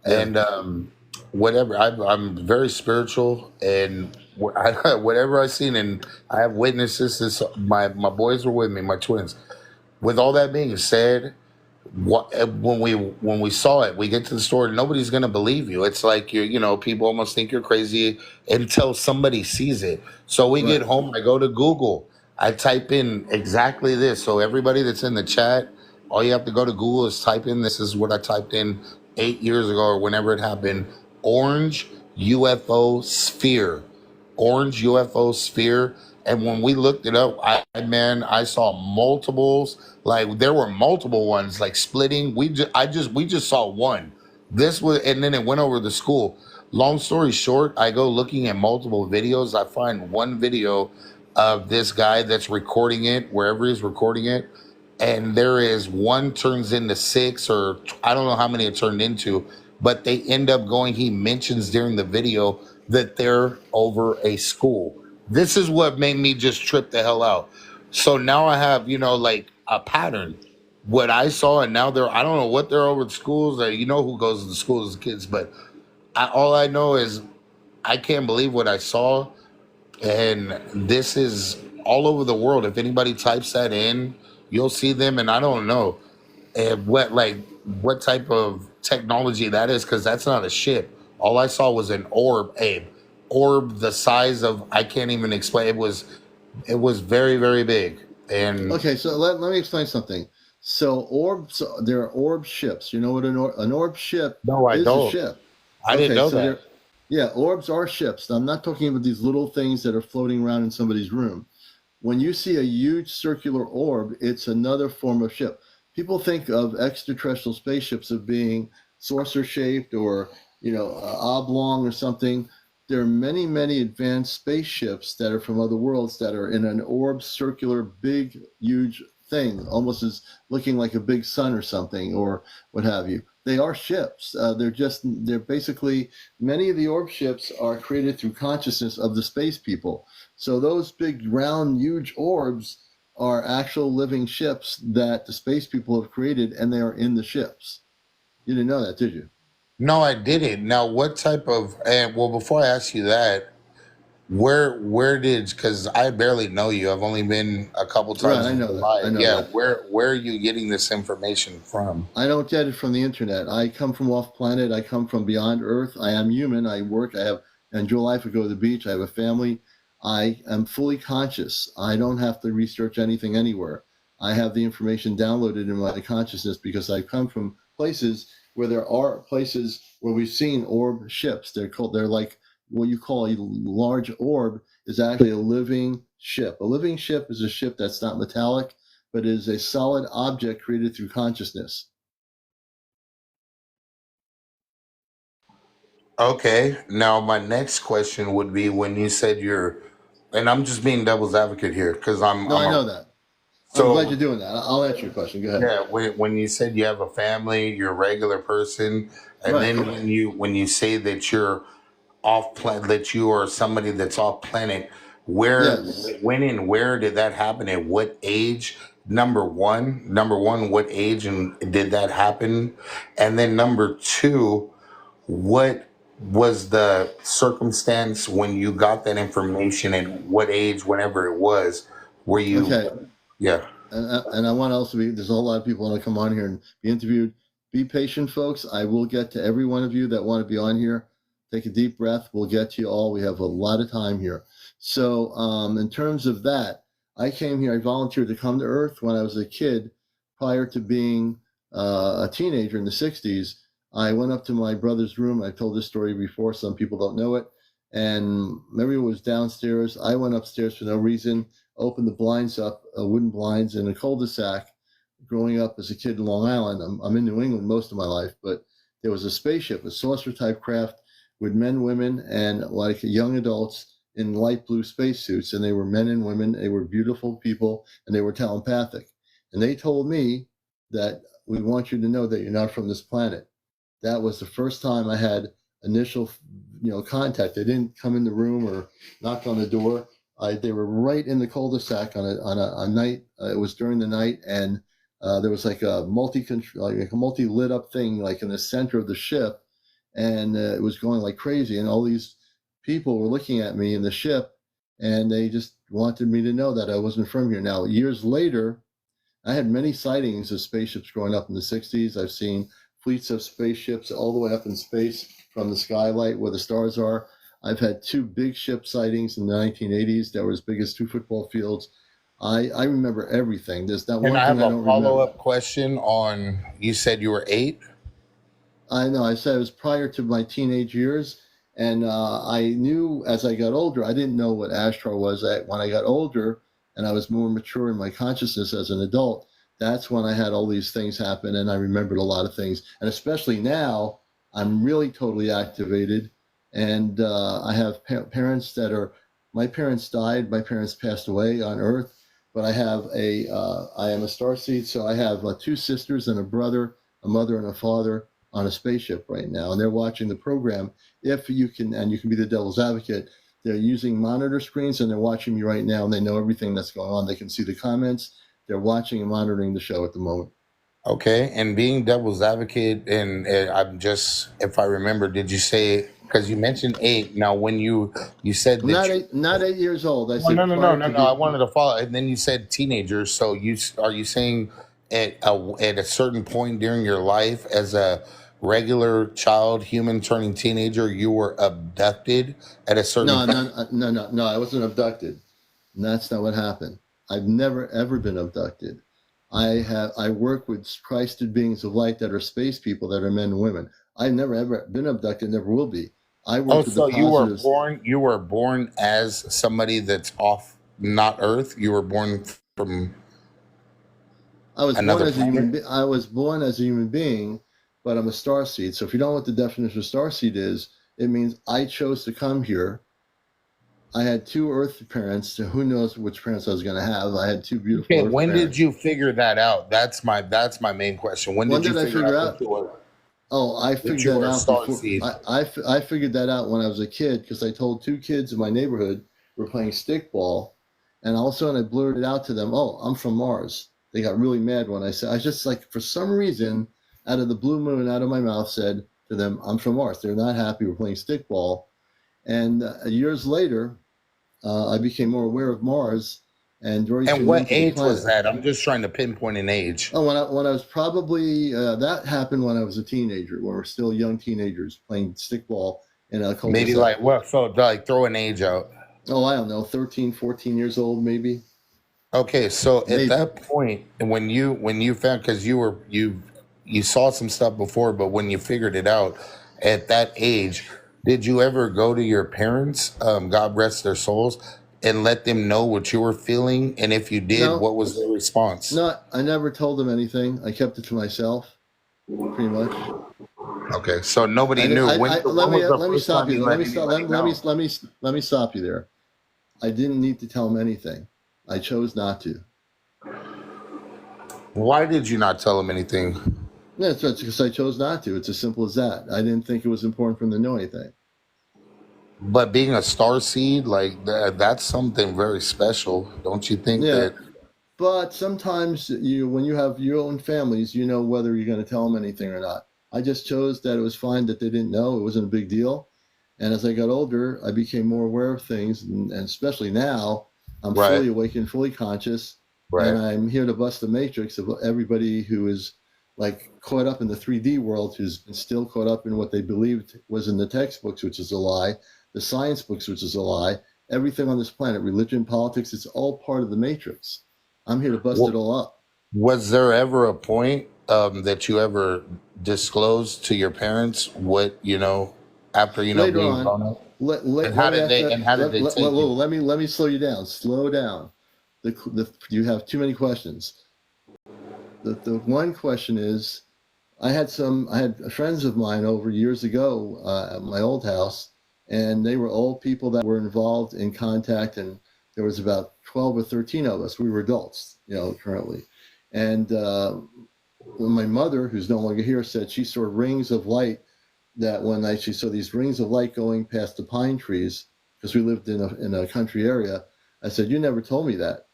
Yeah. and whatever. I'm very spiritual, and whatever I've seen, and I have witnesses. My boys were with me, my twins. With all that being said, when we saw it, we get to the store. Nobody's gonna believe you. It's like people almost think you're crazy until somebody sees it. So we get Right. home. I go to Google. I type in exactly this. So everybody that's in the chat, all you have to go to Google is type in. This is what I typed in 8 years ago or whenever it happened. Orange UFO sphere, orange UFO sphere. And when we looked it up, I saw multiples. Like there were multiple ones, like splitting. We just saw one. This was, and then it went over the school. Long story short, I go looking at multiple videos. I find one video of this guy that's recording it wherever he's recording it, and there is one turns into six or I don't know how many it turned into, but they end up going. He mentions during the video that they're over a school. This is what made me just trip the hell out. So now I have like a pattern. What I saw, and now I don't know what they're over the schools. Who goes to the schools as kids, but all I know is I can't believe what I saw, and this is all over the world. If anybody types that in, you'll see them, and I don't know what type of technology that is because that's not a ship. All I saw was an orb, Abe. Orb the size of I can't even explain. It was very very big, and Okay. So let me explain something. So orbs, there are orb ships. You know what an orb ship no, I is? A don't. ship. I didn't Okay. know So that. there, yeah, orbs are ships. Now, I'm not talking about these little things that are floating around in somebody's room. When you see a huge circular orb, it's another form of ship. People think of extraterrestrial spaceships as being saucer shaped or, oblong or something. There are many, many advanced spaceships that are from other worlds that are in an orb, circular, big, huge thing, almost as looking like a big sun or something, or what have you. They are ships. They're basically, many of the orb ships are created through consciousness of the space people. So those big, round, huge orbs are actual living ships that the space people have created, and they are in the ships. You didn't know that, did you? No, I didn't. Now, what type of? And well, before I ask you that, where did? Because I barely know you. I've only been a couple Right, times I in know that. I July. know Yeah, that. where are you getting this information from? I don't get it from the internet. I come from off planet. I come from beyond Earth. I am human. I work. I enjoy life. I go to the beach. I have a family. I am fully conscious. I don't have to research anything anywhere. I have the information downloaded in my consciousness because I come from places where there are places where we've seen orb ships. They're like what you call a large orb is actually a living ship. A living ship is a ship that's not metallic, but is a solid object created through consciousness. Okay. Now, my next question would be when you said you're, and I'm just being devil's advocate here because No, I know that. I'm glad so you're doing that. I'll answer your question. Go ahead. yeah. When you said you have a family, you're a regular person, and Right. then when you say that you're off planet, that you are somebody that's off planet, where, Yes. when, and where did that happen? At what age? Number one, what age and did that happen? And then number two, what was the circumstance when you got that information, and what age, whenever it was, were you? Okay. Yeah. And I want to also be, there's a whole lot of people want to come on here and be interviewed. Be patient, folks. I will get to every one of you that want to be on here. Take a deep breath. We'll get to you all. We have a lot of time here. So, in terms of that, I came here, I volunteered to come to Earth when I was a kid prior to being a teenager in the 60s. I went up to my brother's room. I've told this story before. Some people don't know it. And everyone was downstairs. I went upstairs for no reason, opened the blinds up, wooden blinds in a cul-de-sac. Growing up as a kid in Long Island, I'm in New England most of my life, but there was a spaceship, a saucer-type craft with men, women, and like young adults in light blue spacesuits, and they were men and women. They were beautiful people, and they were telepathic. And they told me that we want you to know that you're not from this planet. That was the first time I had initial, contact. They didn't come in the room or knock on the door. They were right in the cul-de-sac on a night. It was during the night, and there was like a multi lit up thing like in the center of the ship, and it was going like crazy. And all these people were looking at me in the ship, and they just wanted me to know that I wasn't from here. Now, years later, I had many sightings of spaceships growing up in the 60s. I've seen fleets of spaceships all the way up in space from the skylight where the stars are. I've had two big ship sightings in the 1980s that were as big as two football fields. I remember everything. There's not And one I thing have I a don't follow remember. up question on, you said you were 8? I know. I said it was prior to my teenage years, and I knew as I got older. I didn't know what astro was. When I got older, and I was more mature in my consciousness as an adult, that's when I had all these things happen, and I remembered a lot of things. And especially now, I'm really totally activated, and I have parents that are. My parents died. My parents passed away on Earth, but I have I am a starseed, so I have two sisters and a brother, a mother and a father on a spaceship right now, and they're watching the program. If you can, and you can be the devil's advocate, they're using monitor screens and they're watching me right now, and they know everything that's going on. They can see the comments. They're watching and monitoring the show at the moment. Okay. And being devil's advocate, and I'm just, if I remember, did you say, because you mentioned 8. Now, when you said I'm that not you, eight, not 8 years old. I well, no, said no, no, prior no, to no. I be. wanted to follow, and then you said teenagers. So are you saying at a certain point during your life, as a regular child, human turning teenager, you were abducted at a certain No, point? no, no, no, no. I wasn't abducted. And that's not what happened. I've never ever been abducted. I work with Christed beings of light that are space people that are men and women. I've never ever been abducted, never will be. I Oh, work with the so you were positives. born. You were born as somebody that's off, not Earth. You were born from I was born another as a human. planet. I was born as a human being, but I'm a star seed. So if you don't know what the definition of star seed is, it means I chose to come here. I had two Earth parents. Who knows which parents I was going to have? I had two beautiful Okay, Earth when did parents. you figure that out? That's my main question. When When did you did I figure figure out out? that I that figured you that were a out star before. seed? I figured that out when I was a kid because I told two kids in my neighborhood were playing stickball, and all of a sudden I blurted out to them, "Oh, I'm from Mars." They got really mad when I said. I just like for some reason, out of the blue moon, out of my mouth, said to them, "I'm from Mars." They're not happy. We're playing stickball, and years later, I became more aware of Mars and very And tuned what into the age was planet. that? I'm just trying to pinpoint an age. Oh, when I was probably that happened when I was a teenager, when we're still young teenagers playing stickball in a Maybe cul-de-sac. like what? So like throw an age out. Oh, I don't know, 13, 14 years old, maybe, Okay, so at maybe. that point, when you found, because you saw some stuff before, but when you figured it out at that age, did you ever go to your parents, God rest their souls, and let them know what you were feeling? And if you did, No, what was their response? no, I never told them anything. I kept it to myself, pretty much. Okay, so nobody I, didn't- knew. When let was the me first stop time you. you Let let me stop. anybody know? Let me stop you there. I didn't need to tell him anything. I chose not to. Why did you not tell him anything? No, it's because I chose not to. It's as simple as that. I didn't think it was important for him to know anything. But being a star seed, like that's something very special. Don't you think Yeah, that? but sometimes when you have your own families, you know whether you're going to tell them anything or not. I just chose that it was fine that they didn't know. It wasn't a big deal. And as I got older, I became more aware of things, and especially now, I'm Right, fully awake and fully conscious, and right. I'm here to bust the matrix of everybody who is like caught up in the 3D world, who's been still caught up in what they believed was in the textbooks, which is a lie, the science books, which is a lie, everything on this planet, religion, politics, it's all part of the matrix. I'm here to bust it Well, all up. was there ever a point that you ever disclosed to your parents what after Later being on, grown up? And let how me did ask they that. and how did they take Whoa, it? let me slow you down. Slow down. You have too many questions. The one question is, I had friends of mine over years ago at my old house, and they were old people that were involved in contact, and there was about 12 or 13 of us. We were adults, currently, and when my mother, who's no longer here, said she saw rings of light, that one night she saw these rings of light going past the pine trees because we lived in a country area. I said, "You never told me that.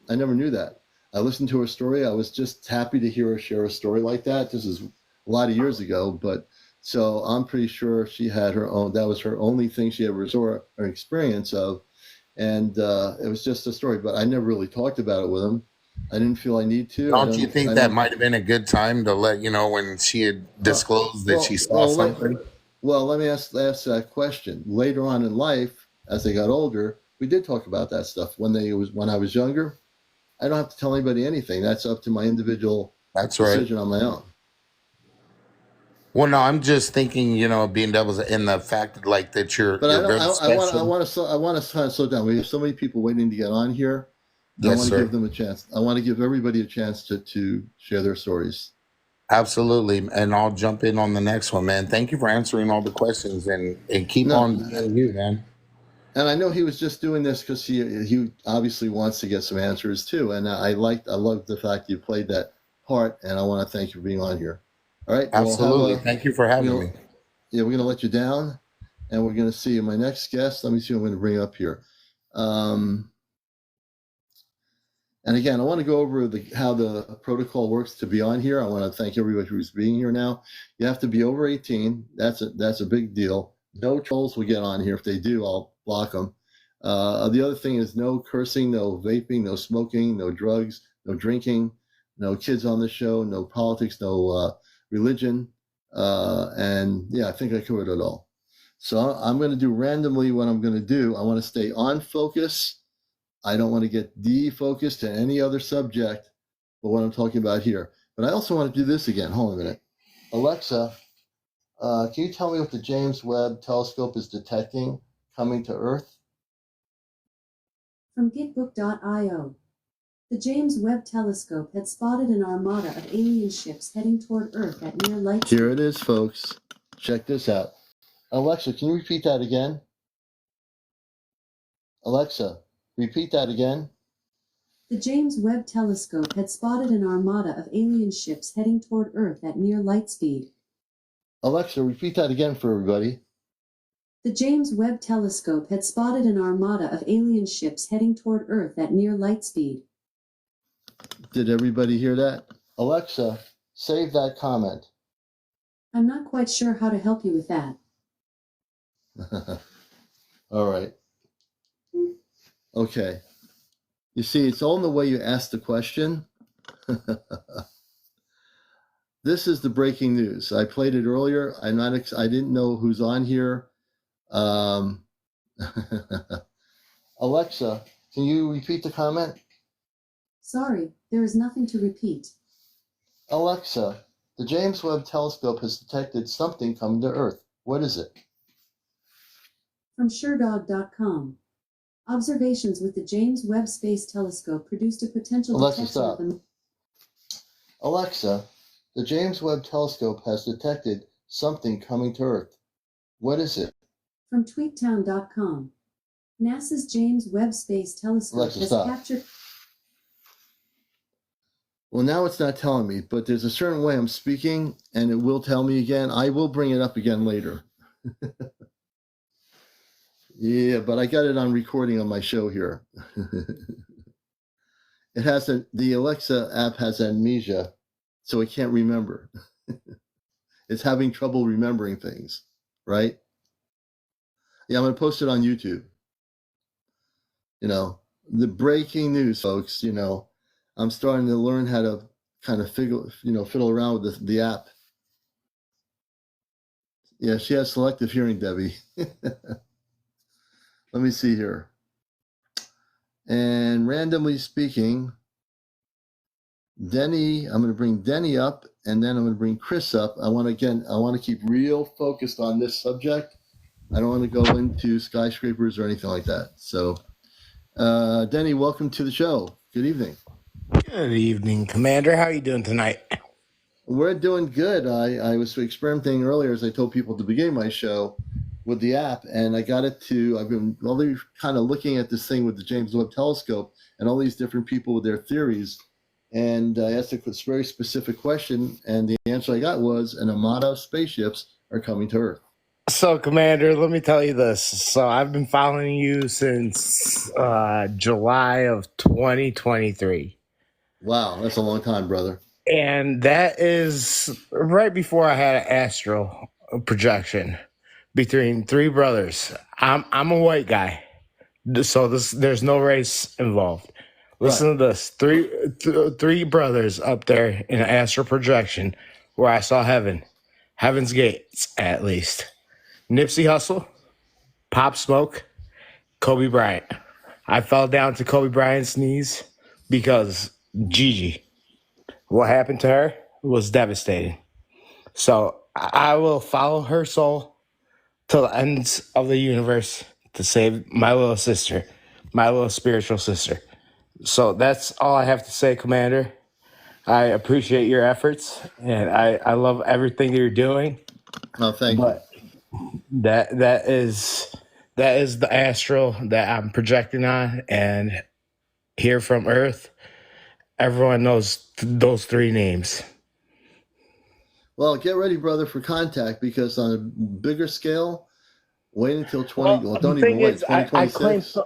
I never knew that." I listened to her story. I was just happy to hear her share a story like that. This is a lot of years ago, but so I'm pretty sure she had her own. That was her only thing she ever saw or experience of, and it was just a story. But I never really talked about it with him. I didn't feel I need to. Don't you think I that don't. might have been a good time to let when she had Uh, disclosed that she well, saw well, let, something? well, let me ask that question. Later on in life, as they got older, we did talk about that stuff. When I was younger, I don't have to tell anybody anything. That's up to my individual That's right. decision on my own. Well, no, I'm just thinking, being devil's in the fact that like that you're But I you're don't. very I special. want to. I want to kind of slow down. We have so many people waiting to get on here. I Yes, want to give sir. them a chance. I want to give everybody a chance to share their stories. Absolutely. And I'll jump in on the next one, man. Thank you for answering all the questions and keep No, on being you, man. and I know he was just doing this because he obviously wants to get some answers too. And I love the fact you played that part, and I want to thank you for being on here. All right, well, Absolutely. Thank you for we're having gonna me. yeah, we're gonna let you down, and we're gonna see my next guest. Let me see what I'm gonna bring up here. Um, and again, I want to go over how the protocol works to be on here. I want to thank everybody who's being here now. You have to be over 18. That's a big deal. No trolls will get on here. If they do, I'll block them. The other thing is no cursing, no vaping, no smoking, no drugs, no drinking, no kids on the show, no politics, no religion. And yeah, I think I covered it all. So I'm going to do randomly what I'm going to do. I want to stay on focus. I don't want to get defocused to any other subject but what I'm talking about here. But I also want to do this again. Hold on a minute. Alexa, can you tell me what the James Webb Telescope is detecting coming to Earth? From Gitbook.io. The James Webb Telescope had spotted an armada of alien ships heading toward Earth at near light speed. Here it is, folks. Check this out. Alexa, can you repeat that again? Alexa, repeat that again. The James Webb Telescope had spotted an armada of alien ships heading toward Earth at near light speed. Alexa, repeat that again for everybody. The James Webb Telescope had spotted an armada of alien ships heading toward Earth at near light speed. Did everybody hear that? Alexa, save that comment. I'm not quite sure how to help you with that. All right. Okay. You see, it's all in the way you ask the question. This is the breaking news. I played it earlier. I didn't know who's on here. Um, Alexa, can you repeat the comment? Sorry, there is nothing to repeat. Alexa, the James Webb Telescope has detected something coming to Earth. What is it? From SureDog.com. Observations with the James Webb Space Telescope produced a potential Alexa, detection of stop. Alexa, the James Webb Telescope has detected something coming to Earth. What is it? From tweettown.com. NASA's James Webb Space Telescope Alexa, has stop. captured... Well, now it's not telling me, but there's a certain way I'm speaking, and it will tell me again. I will bring it up again later. Yeah, but I got it on recording on my show here. It has the Alexa app has amnesia, so it can't remember. It's having trouble remembering things, right? Yeah, I'm going to post it on YouTube. You know, the breaking news, folks, you know, I'm starting to learn how to kind of fiddle around with the app. Yeah, she has selective hearing, Debbie. Let me see here. And randomly speaking, Denny, I'm going to bring Denny up, and then I'm going to bring Chris up. I want to keep real focused on this subject. I don't want to go into skyscrapers or anything like that. So, Denny, welcome to the show. Good evening. Good evening, Commander. How are you doing tonight? We're doing good. I was experimenting earlier, as I told people at the beginning of my show, with the app, and I got it to, I've been really kind of looking at this thing with the James Webb Telescope and all these different people with their theories. And I asked a very specific question, and the answer I got was an armada of spaceships are coming to Earth. So, Commander, let me tell you this. So, I've been following you since July of 2023. Wow, that's a long time, brother. And that is right before I had an astral projection between three brothers. I'm a white guy, so there's no race involved. Listen to this: three brothers up there in an astral projection where I saw heaven's gates at least. Nipsey Hussle, Pop Smoke, Kobe Bryant. I fell down to Kobe Bryant's knees because Gigi, what happened to her was devastating. So I will follow her soul to the ends of the universe to save my little sister, my little spiritual sister. So that's all I have to say, Commander. I appreciate your efforts, and I love everything you're doing. Oh, thank you. That is the astral that I'm projecting on, and here from Earth, everyone knows those three names. Well, get ready, brother, for contact, because on a bigger scale, wait until 2026.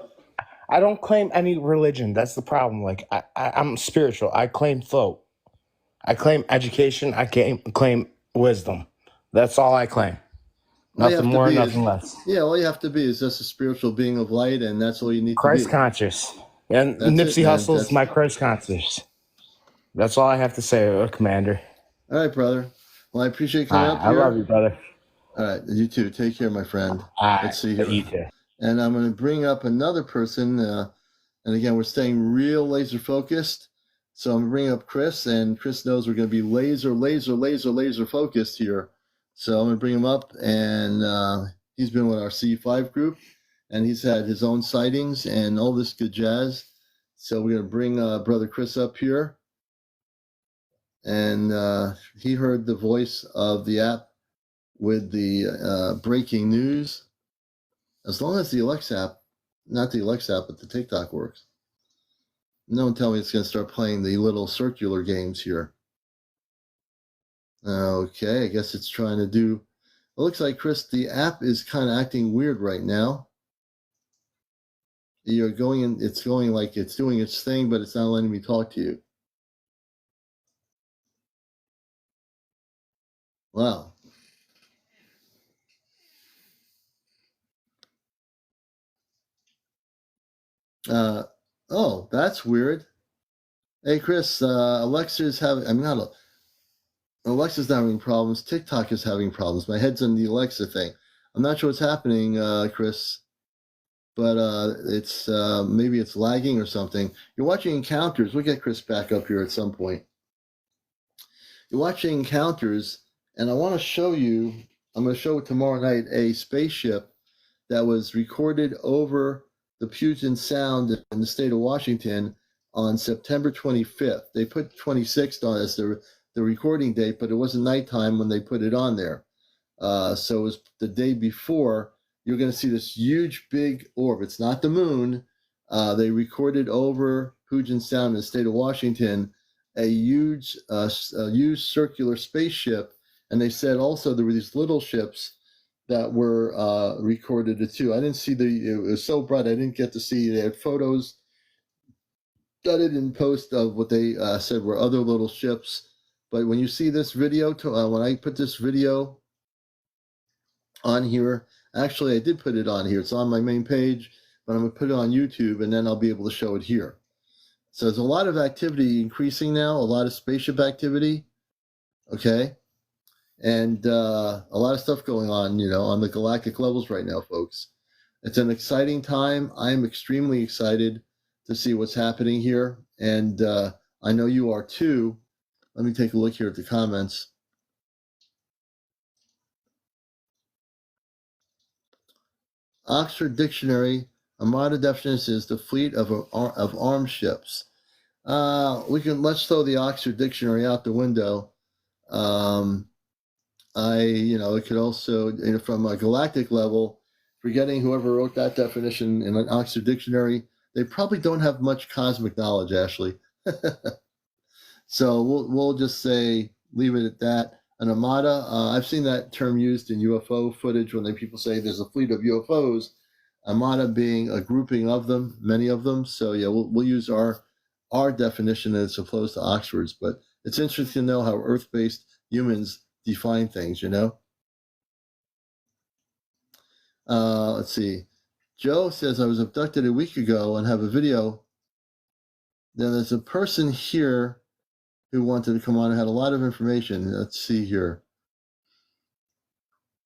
I don't claim any religion. That's the problem. Like I'm spiritual. I claim float. I claim education. I claim wisdom. That's all I claim. Nothing more, nothing less. Yeah, all you have to be is just a spiritual being of light, and that's all you need to be. Christ conscious. And Nipsey Hussle is my Christ conscious. That's all I have to say, Commander. All right, brother. Well, I appreciate you coming up here. I love you, brother. All right, you too. Take care, my friend. Let's see here. You too. And I'm going to bring up another person. And again, we're staying real laser focused. So I'm going to bring up Chris, and Chris knows we're going to be laser focused here. So I'm going to bring him up, and he's been with our C5 group, and he's had his own sightings and all this good jazz. So we're going to bring Brother Chris up here. And he heard the voice of the app with the breaking news. As long as the Alexa app, not the Alexa app, but the TikTok works. No one tell me it's going to start playing the little circular games here. Okay, I guess it's trying to do. It looks like, Chris, the app is kind of acting weird right now. You're going in, it's going like it's doing its thing, but it's not letting me talk to you. Wow. Oh, that's weird. Hey, Chris, Alexa's having, Alexa's not having problems. TikTok is having problems. My head's on the Alexa thing. I'm not sure what's happening, Chris, but it's maybe it's lagging or something. You're watching Encounters. We'll get Chris back up here at some point. You're watching Encounters, and I want to show you, I'm going to show tomorrow night a spaceship that was recorded over the Puget Sound in the state of Washington on September 25th. They put 26th on as the recording date, but it wasn't nighttime when they put it on there. So it was the day before. You're going to see this huge, big orb. It's not the moon. They recorded over Puget Sound in the state of Washington a huge circular spaceship, and they said also there were these little ships that were recorded too. I didn't see it was so bright I didn't get to see. They had photos that I didn't post of what they said were other little ships. But when you see this video, when I put this video on here, actually I did put it on here. It's on my main page, but I'm going to put it on YouTube, and then I'll be able to show it here. So there's a lot of activity increasing now, a lot of spaceship activity, okay? And a lot of stuff going on, on the galactic levels right now, folks. It's an exciting time. I'm extremely excited to see what's happening here, and I know you are too. Let me take a look here at the comments. Oxford Dictionary, a modern definition is the fleet of armed ships. Let's throw the Oxford Dictionary out the window. It could also, from a galactic level, forgetting whoever wrote that definition in an Oxford Dictionary, they probably don't have much cosmic knowledge, Ashley. So we'll just say, leave it at that. An armada, I've seen that term used in UFO footage when people say there's a fleet of UFOs. Armada being a grouping of them, many of them. So yeah, we'll use our definition as opposed to Oxford's. But it's interesting to know how Earth-based humans define things. Let's see. Joe says I was abducted a week ago and have a video. Then there's a person here who wanted to come on and had a lot of information. Let's see here.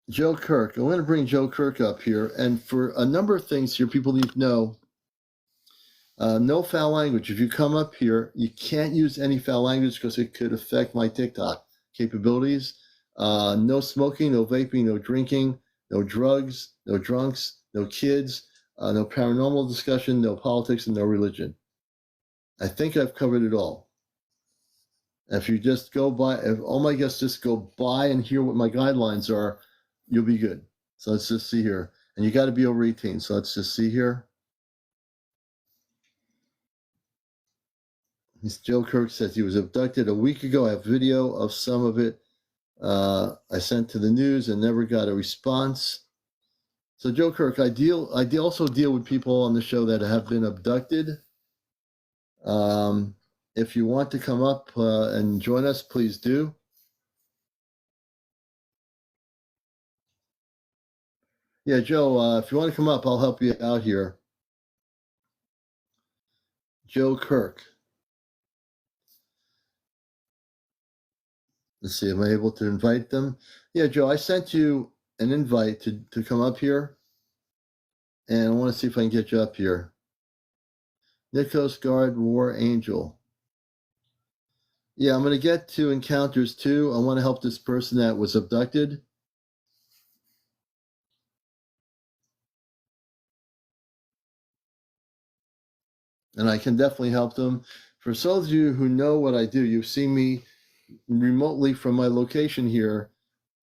Joe Kirk. I want to bring Joe Kirk up here. And for a number of things here, people need to know. No foul language. If you come up here, you can't use any foul language because it could affect my TikTok capabilities. No smoking, no vaping, no drinking, no drugs, no drunks, no kids, no paranormal discussion, no politics, and no religion. I think I've covered it all. If you just go by, if all my guests just go by and hear what my guidelines are, you'll be good. So let's just see here. And you got to be over 18. So let's just see here. Joe Kirk says he was abducted a week ago. I have video of some of it. I sent to the news and never got a response. So Joe Kirk, I also deal with people on the show that have been abducted. If you want to come up and join us, please do. Yeah, Joe, if you want to come up, I'll help you out here. Joe Kirk. Let's see, am I able to invite them? Yeah, Joe, I sent you an invite to come up here. And I want to see if I can get you up here. Nikos Guard War Angel. Yeah, I'm going to get to encounters too. I want to help this person that was abducted. And I can definitely help them. For those of you who know what I do, you've seen me remotely from my location here.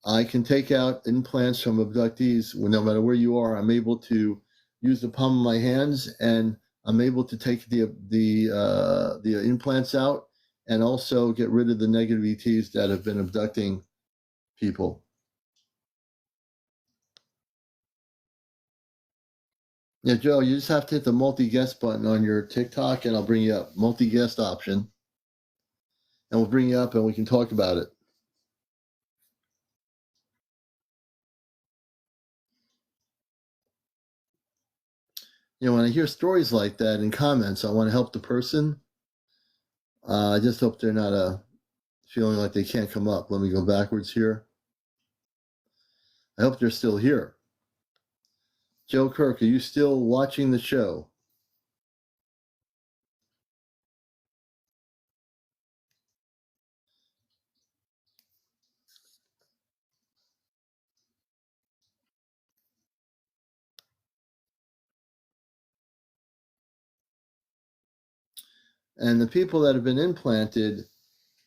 I can take out implants from abductees. No matter where you are, I'm able to use the palm of my hands, and I'm able to take the implants out and also get rid of the negative ETs that have been abducting people. Yeah, Joe, you just have to hit the multi-guest button on your TikTok, and I'll bring you up. Multi-guest option. And we'll bring you up, and we can talk about it. When I hear stories like that in comments, I want to help the person. I just hope they're not feeling like they can't come up. Let me go backwards here. I hope they're still here. Joe Kirk, are you still watching the show? And the people that have been implanted,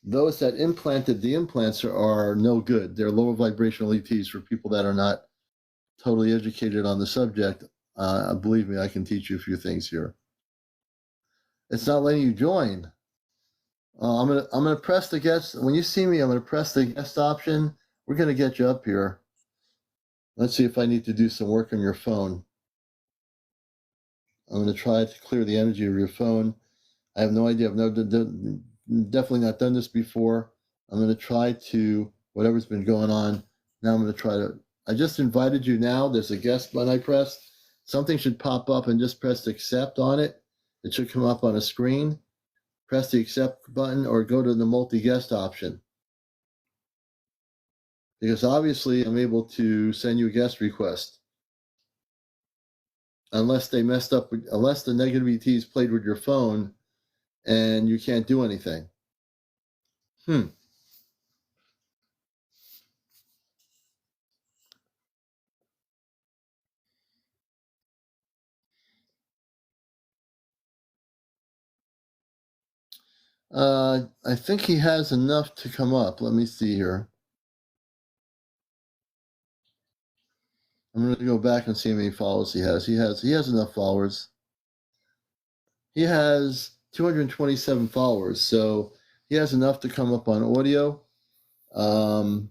Those that implanted the implants are no good. They're lower vibrational ETs for people that are not totally educated on the subject. Believe me, I can teach you a few things here. It's not letting you join. I'm gonna press the guest. When you see me, I'm gonna press the guest option. We're gonna get you up here. Let's see if I need to do some work on your phone. I'm gonna try to clear the energy of your phone. I have no idea. I've definitely not done this before. I'm gonna try to whatever's been going on. Now I'm gonna try to. I just invited you now. There's a guest button I pressed. Something should pop up and just press accept on it. It should come up on a screen. Press the accept button or go to the multi-guest option. Because obviously I'm able to send you a guest request. Unless they messed up, unless the negative ETs played with your phone and you can't do anything. I think he has enough to come up. Let me see here. I'm going to go back and see how many followers he has. He has enough followers. He has 227 followers, so he has enough to come up on audio. I'll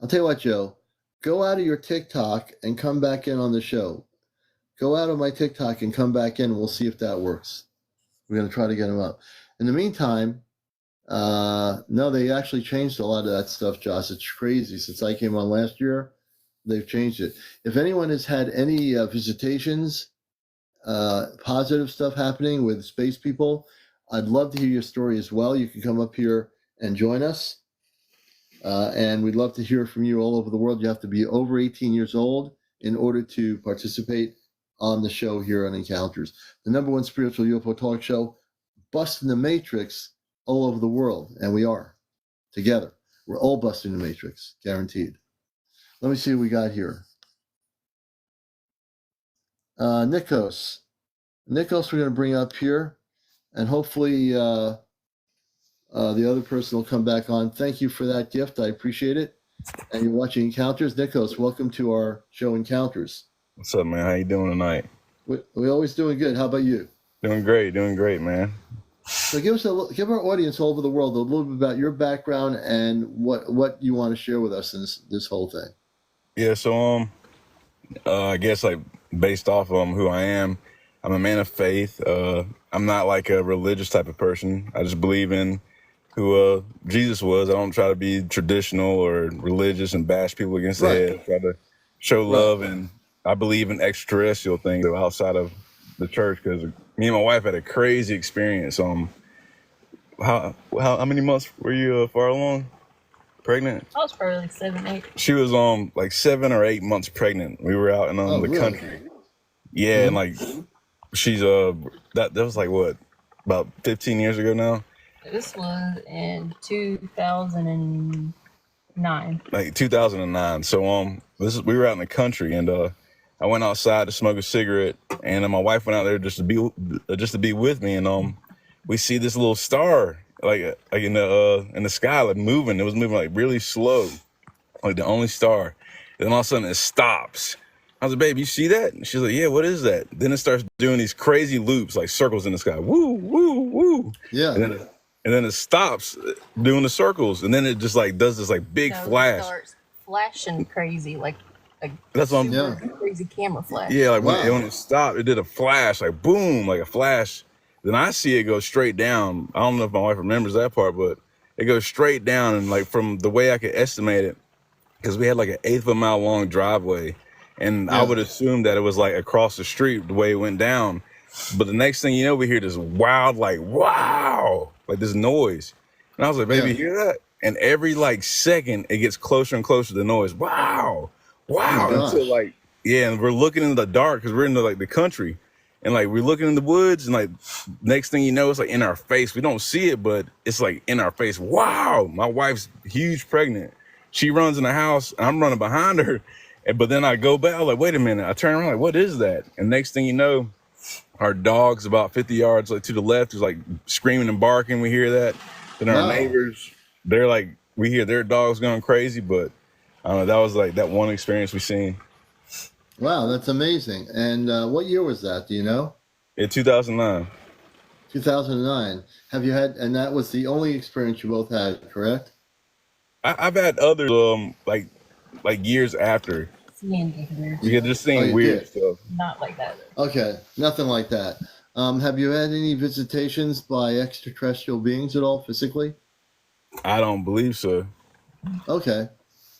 tell you what, Joe. Go out of your TikTok and come back in on the show. Go out of my TikTok and come back in, and we'll see if that works. We're going to try to get him up. In the meantime, no, they actually changed a lot of that stuff, Josh. It's crazy. Since I came on last year, they've changed it. If anyone has had any visitations, positive stuff happening with space people, I'd love to hear your story as well. You can come up here and join us. And we'd love to hear from you all over the world. You have to be over 18 years old in order to participate on the show here on Encounters, the #1 spiritual UFO talk show, busting the matrix all over the world. And we are together. We're all busting the matrix, guaranteed. Let me see what we got here. Nikos, we're going to bring up here, and hopefully the other person will come back on. Thank you for that gift. I appreciate it. And you're watching Encounters. Nikos, welcome to our show Encounters. What's up, man? How you doing tonight? We're always doing good. How about you? Doing great, man. So give our audience all over the world a little bit about your background and what you want to share with us in this whole thing. Yeah, so I guess like based off who I am, I'm a man of faith. I'm not like a religious type of person. I just believe in who Jesus was. I don't try to be traditional or religious and bash people against the head. I try to show love, and I believe in extraterrestrial things outside of the church, because me and my wife had a crazy experience. How many months were you far along? Pregnant? I was probably like 7, 8. She was like 7 or 8 months pregnant. We were out in the really? country. Yeah, and like she's that was like what, about 15 years ago now. This was in 2009. Like 2009. So we were out in the country, and I went outside to smoke a cigarette, and my wife went out there just to be with me, and we see this little star like in the sky, like moving. It was moving like really slow, like the only star. And then all of a sudden it stops. I was like, babe, you see that? And she's like, yeah, what is that? Then it starts doing these crazy loops, like circles in the sky. Woo, woo, woo. Yeah. And then it stops doing the circles. And then it just like does this like big flash. It starts flashing crazy, like that's what crazy camera flash. Yeah, like when it stopped, it did a flash, like boom, like a flash. Then I see it go straight down. I don't know if my wife remembers that part, but it goes straight down. And like from the way I could estimate it, because we had like an 1/8 of a mile long driveway, and I would assume that it was like across the street the way it went down. But the next thing you know, we hear this wild, like wow, like this noise. And I was like, baby, you hear that? And every like second, it gets closer and closer to the noise. Wow, until like, and we're looking in the dark because we're in the country. And like we're looking in the woods, and like next thing you know, it's like in our face. We don't see it, but it's like in our face. Wow, my wife's huge pregnant. She runs in the house, and I'm running behind her. But then I go back, I'm like, wait a minute. I turn around, like, what is that? And next thing you know, our dog's about 50 yards like to the left is like screaming and barking. We hear that. Then our Wow. neighbors, they're like, we hear their dogs going crazy. But I don't know, that was like that one experience we seen. Wow, that's amazing. And what year was that? Do you know? In 2009. 2009. Have you had? And that was the only experience you both had, correct? I've had others like years after. CmdrAleon. We had just Oh, seen you weird did? stuff. Not like that. Okay, nothing like that. Have you had any visitations by extraterrestrial beings at all, physically? I don't believe so. Okay,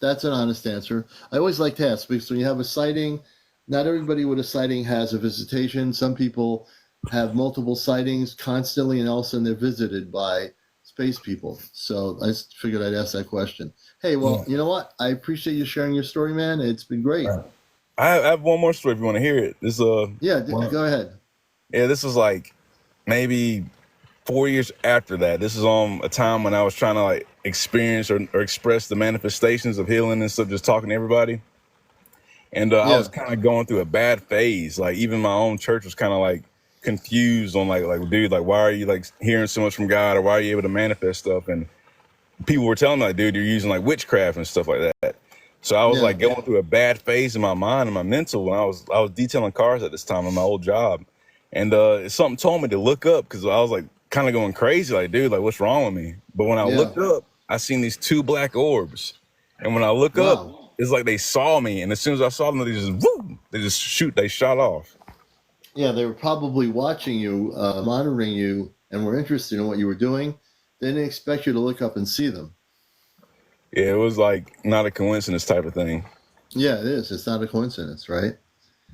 that's an honest answer. I always like to ask because when you have a sighting, not everybody with a sighting has a visitation. Some people have multiple sightings constantly, and all of a sudden they're visited by space people. So I just figured I'd ask that question. Hey, well, you know what? I appreciate you sharing your story, man. It's been great. I have one more story if you want to hear it. This Yeah, go ahead. yeah, this was like maybe 4 years after that. This is a time when I was trying to like experience or express the manifestations of healing and stuff, just talking to everybody. And I was kind of going through a bad phase. Like even my own church was kind of like confused on like dude, like why are you like hearing so much from God, or why are you able to manifest stuff? And people were telling me like, dude, you're using like witchcraft and stuff like that. So I was like going through a bad phase in my mind and my mental when I was detailing cars at this time in my old job. And something told me to look up because I was like kind of going crazy, like, dude, like what's wrong with me? But when I looked up, I seen these two black orbs. And when I look up, it's like they saw me. And as soon as I saw them, they shot off. Yeah, they were probably watching you, monitoring you, and were interested in what you were doing. They didn't expect you to look up and see them. Yeah, it was like not a coincidence type of thing. Yeah, it is. It's not a coincidence, right?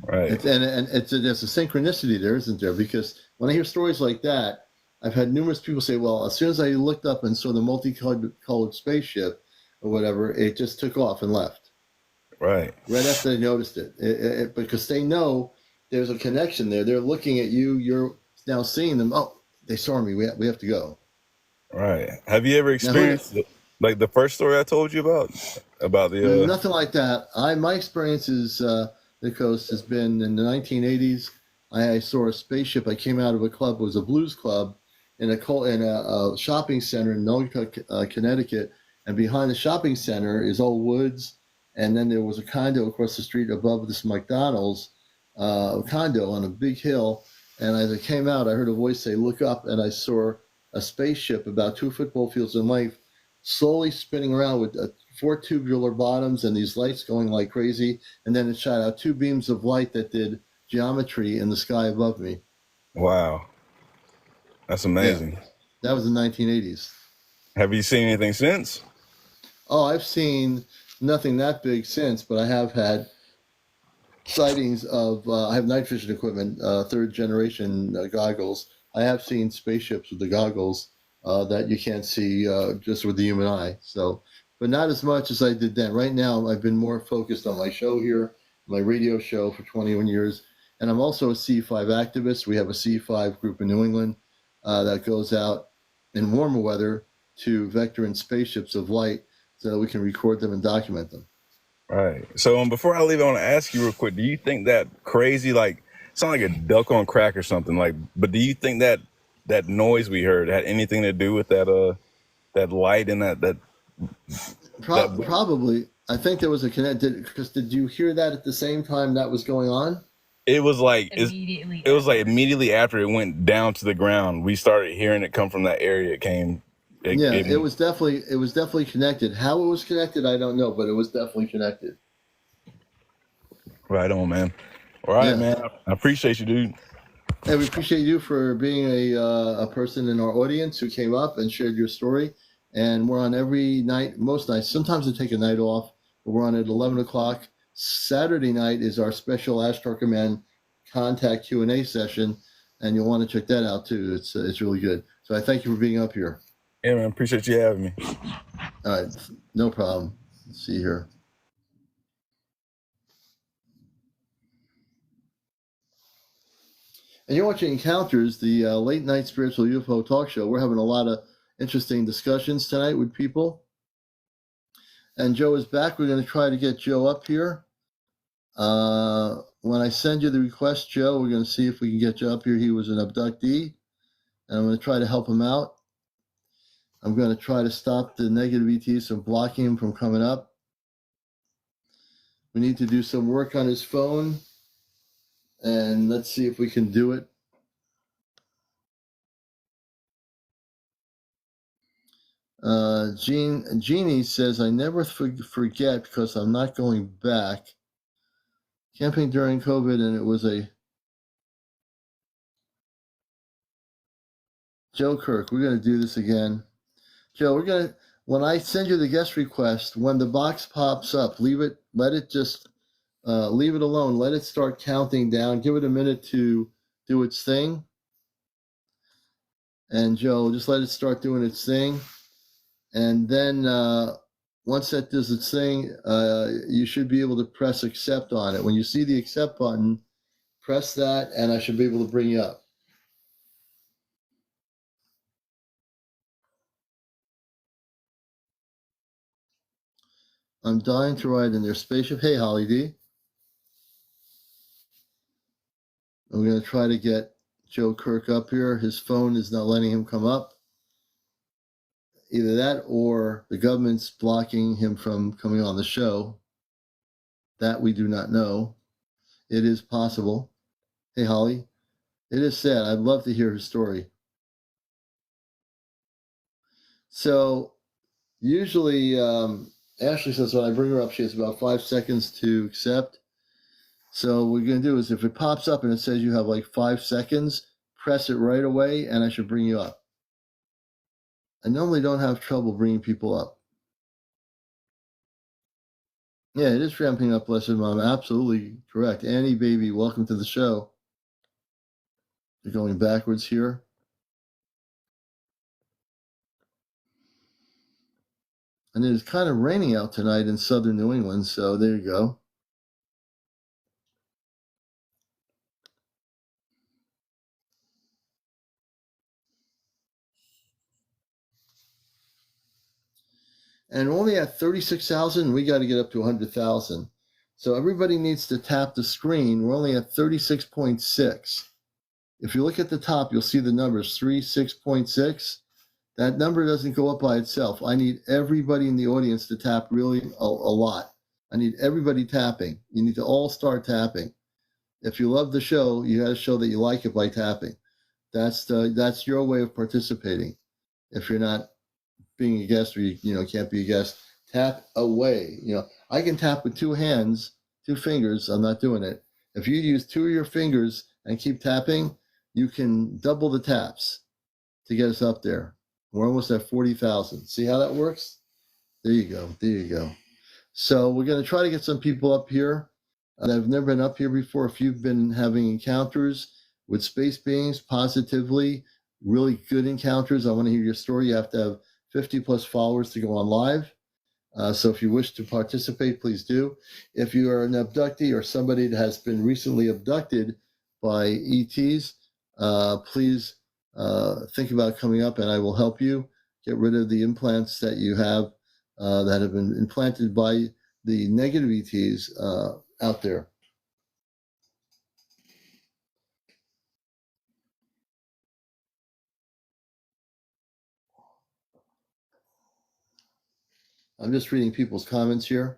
Right. And there's a synchronicity there, isn't there? Because when I hear stories like that, I've had numerous people say, well, as soon as I looked up and saw the multicolored spaceship or whatever, it just took off and left. Right. Right after they noticed it. Because they know there's a connection there. They're looking at you. You're now seeing them. Oh, they saw me. We have to go. Right. Have you ever experienced like the first story I told you about the Nothing like that. My experiences, Nikos, has been in the 1980s. I saw a spaceship. I came out of a club. It was a blues club in a shopping center in Noaca, Connecticut. And behind the shopping center is old woods. And then there was a condo across the street above this McDonald's condo on a big hill. And as I came out, I heard a voice say, "Look up." And I saw a spaceship about 2 football fields in length, slowly spinning around with 4 tubular bottoms and these lights going like crazy. And then it shot out 2 beams of light that did geometry in the sky above me. Wow. That's amazing. Yeah, that was the 1980s. Have you seen anything since? Oh, I've seen nothing that big since, but I have had sightings of, I have night vision equipment, 3rd generation goggles. I have seen spaceships with the goggles that you can't see just with the human eye. So, but not as much as I did then. Right now, I've been more focused on my show here, my radio show for 21 years. And I'm also a C5 activist. We have a C5 group in New England that goes out in warmer weather to vector in spaceships of light so that we can record them and document them. Right. So before I leave, I want to ask you real quick, do you think that crazy, like, sound like a duck on crack or something, like, but do you think that that noise we heard had anything to do with that that light and that Probably. I think there was a connect. Because did you hear that at the same time that was going on? It was like Immediately. it was like immediately after it went down to the ground, we started hearing it come from that area. It was definitely connected. How it was connected, I don't know, but it was definitely connected. Right on, man. All right, man. I appreciate you, dude. And we appreciate you for being a person in our audience who came up and shared your story. And we're on every night, most nights. Sometimes I take a night off, but we're on at 11 o'clock. Saturday night is our special Ask Our Command contact Q&A session, and you'll want to check that out too. It's really good. So I thank you for being up here. Yeah, man. Appreciate you having me. All right, no problem. Let's see here. And you're watching Encounters, the late night spiritual UFO talk show. We're having a lot of interesting discussions tonight with people. And Joe is back. We're going to try to get Joe up here. when I send you the request, Joe, we're going to see if we can get you up here. He was an abductee, and I'm going to try to help him out. I'm going to try to stop the negative ETs from blocking him from coming up. We need to do some work on his phone, and let's see if we can do it. Jeannie says, I never forget because I'm not going back. Camping during COVID, and it was a Joe Kirk. We're going to do this again. Joe, when I send you the guest request, when the box pops up, leave it alone. Let it start counting down. Give it a minute to do its thing. And Joe, just let it start doing its thing. And then once that does its thing, you should be able to press accept on it. When you see the accept button, press that, and I should be able to bring you up. I'm dying to ride in their spaceship. Hey, Holly D. I'm going to try to get Joe Kirk up here. His phone is not letting him come up. Either that or the government's blocking him from coming on the show. That we do not know. It is possible. Hey, Holly. It is sad. I'd love to hear her story. So usually Ashley says when I bring her up, she has about 5 seconds to accept. So what we're going to do is if it pops up and it says you have like 5 seconds, press it right away and I should bring you up. I normally don't have trouble bringing people up. Yeah, it is ramping up, Blessed Mom. Absolutely correct. Annie, baby, welcome to the show. You're going backwards here. And it is kind of raining out tonight in southern New England, so there you go. And only at 36,000, we got to get up to 100,000. So everybody needs to tap the screen. We're only at 36.6. If you look at the top, you'll see the numbers 36.6. That number doesn't go up by itself. I need everybody in the audience to tap really a lot. I need everybody tapping. You need to all start tapping. If you love the show, you got to show that you like it by tapping. That's your way of participating. If you're not being a guest or you can't be a guest, tap away. I can tap with 2 hands, 2 fingers. I'm not doing it. If you use 2 of your fingers and keep tapping, you can double the taps to get us up there. We're almost at 40,000. See how that works? There you go. There you go. So we're going to try to get some people up here that have never been up here before. If you've been having encounters with space beings positively, really good encounters, I want to hear your story. You have to have 50 plus followers to go on live. So if you wish to participate, please do. If you are an abductee or somebody that has been recently abducted by ETs, please think about coming up and I will help you get rid of the implants that you have that have been implanted by the negative ETs out there. I'm just reading people's comments here.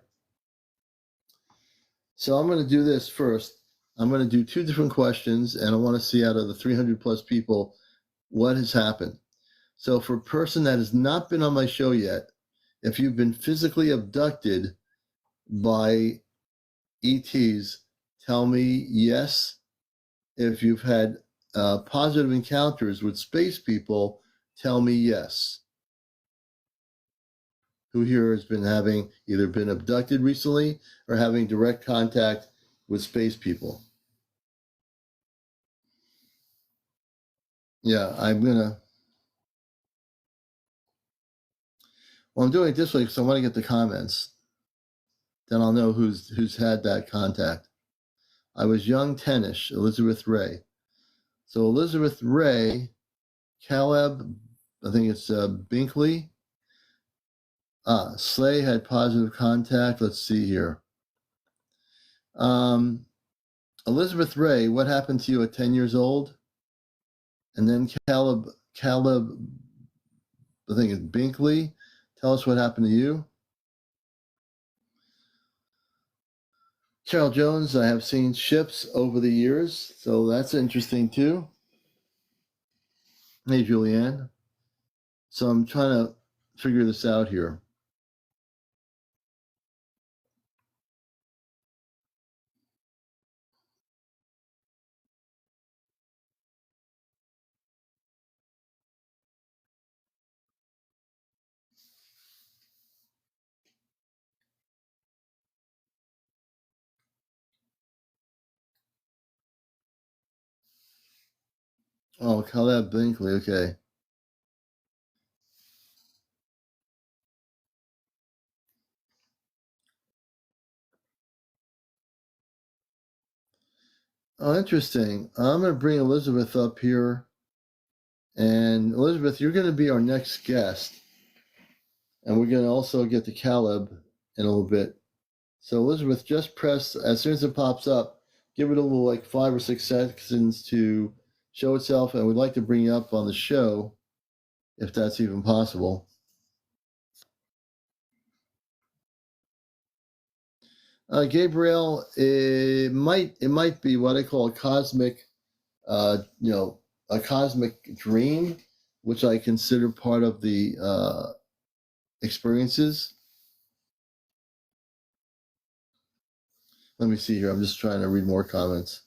So I'm going to do this first. I'm going to do 2 different questions, and I want to see out of the 300 plus people what has happened. So for a person that has not been on my show yet, if you've been physically abducted by ETs, tell me yes. If you've had positive encounters with space people, tell me yes. Who here has been having either been abducted recently or having direct contact with space people? Yeah, I'm doing it this way because I want to get the comments. Then I'll know who's had that contact. I was young 10ish, Elizabeth Ray. So Elizabeth Ray, Caleb, I think it's Binkley. Slay had positive contact. Let's see here. Elizabeth Ray, what happened to you at 10 years old? And then Caleb, I think it's Binkley. Tell us what happened to you. Carol Jones, I have seen ships over the years, so that's interesting too. Hey, Julianne. So I'm trying to figure this out here. Oh, Caleb Binkley, okay. Oh, interesting. I'm going to bring Elizabeth up here. And Elizabeth, you're going to be our next guest. And we're going to also get to Caleb in a little bit. So Elizabeth, just press, as soon as it pops up, give it a little like 5 or 6 seconds to show itself. And we'd like to bring you up on the show, if that's even possible. Gabriel, it might be what I call a cosmic, a cosmic dream, which I consider part of the experiences. Let me see here. I'm just trying to read more comments.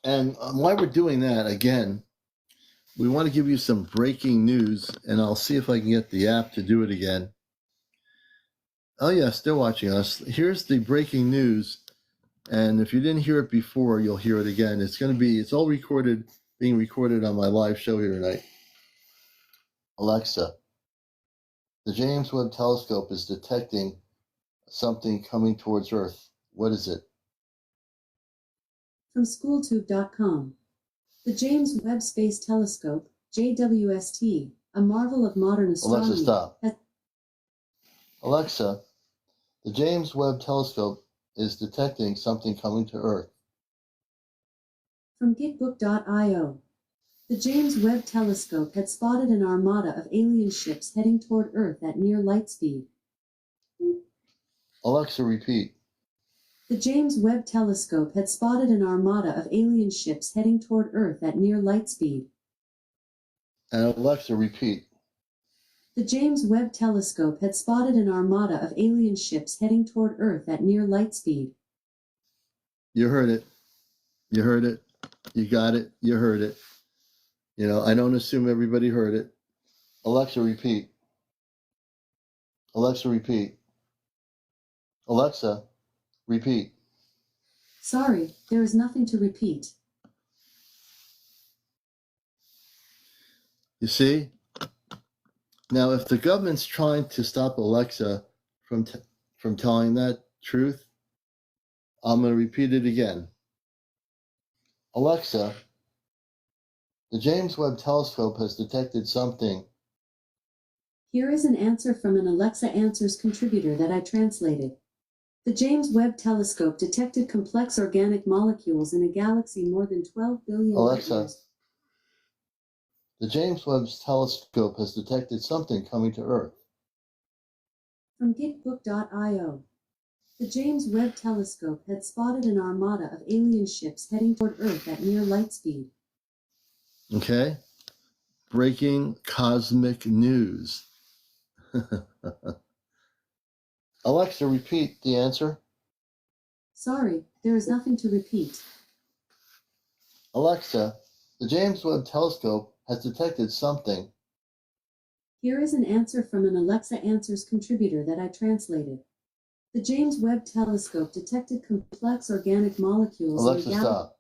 And while we're doing that, again, we want to give you some breaking news, and I'll see if I can get the app to do it again. Oh, yeah, still watching us. Here's the breaking news. And if you didn't hear it before, you'll hear it again. It's all recorded, being recorded on my live show here tonight. Alexa, the James Webb Telescope is detecting something coming towards Earth. What is it? From schooltube.com. The James Webb Space Telescope, JWST, a marvel of modern astronomy. Alexa, stop. Alexa, the James Webb Telescope is detecting something coming to Earth. From gitbook.io. The James Webb Telescope had spotted an armada of alien ships heading toward Earth at near light speed. Alexa, repeat. The James Webb Telescope had spotted an armada of alien ships heading toward Earth at near light speed. And Alexa, repeat. The James Webb Telescope had spotted an armada of alien ships heading toward Earth at near light speed. You heard it. You heard it. You got it. You heard it. You know, I don't assume everybody heard it. Alexa, repeat. Alexa, repeat. Alexa, repeat. Sorry, there is nothing to repeat. You see? Now, if the government's trying to stop Alexa from telling that truth, I'm going to repeat it again. Alexa, the James Webb Telescope has detected something. Here is an answer from an Alexa Answers contributor that I translated. The James Webb Telescope detected complex organic molecules in a galaxy more than 12 billion Alexa, light years. the James Webb Telescope has detected something coming to Earth. From gitbook.io. The James Webb Telescope had spotted an armada of alien ships heading toward Earth at near light speed. Okay? Breaking cosmic news. Alexa, repeat the answer. Sorry, there is nothing to repeat. Alexa, the James Webb Telescope has detected something. Here is an answer from an Alexa Answers contributor that I translated. The James Webb Telescope detected complex organic molecules Alexa, in a galaxy. stop.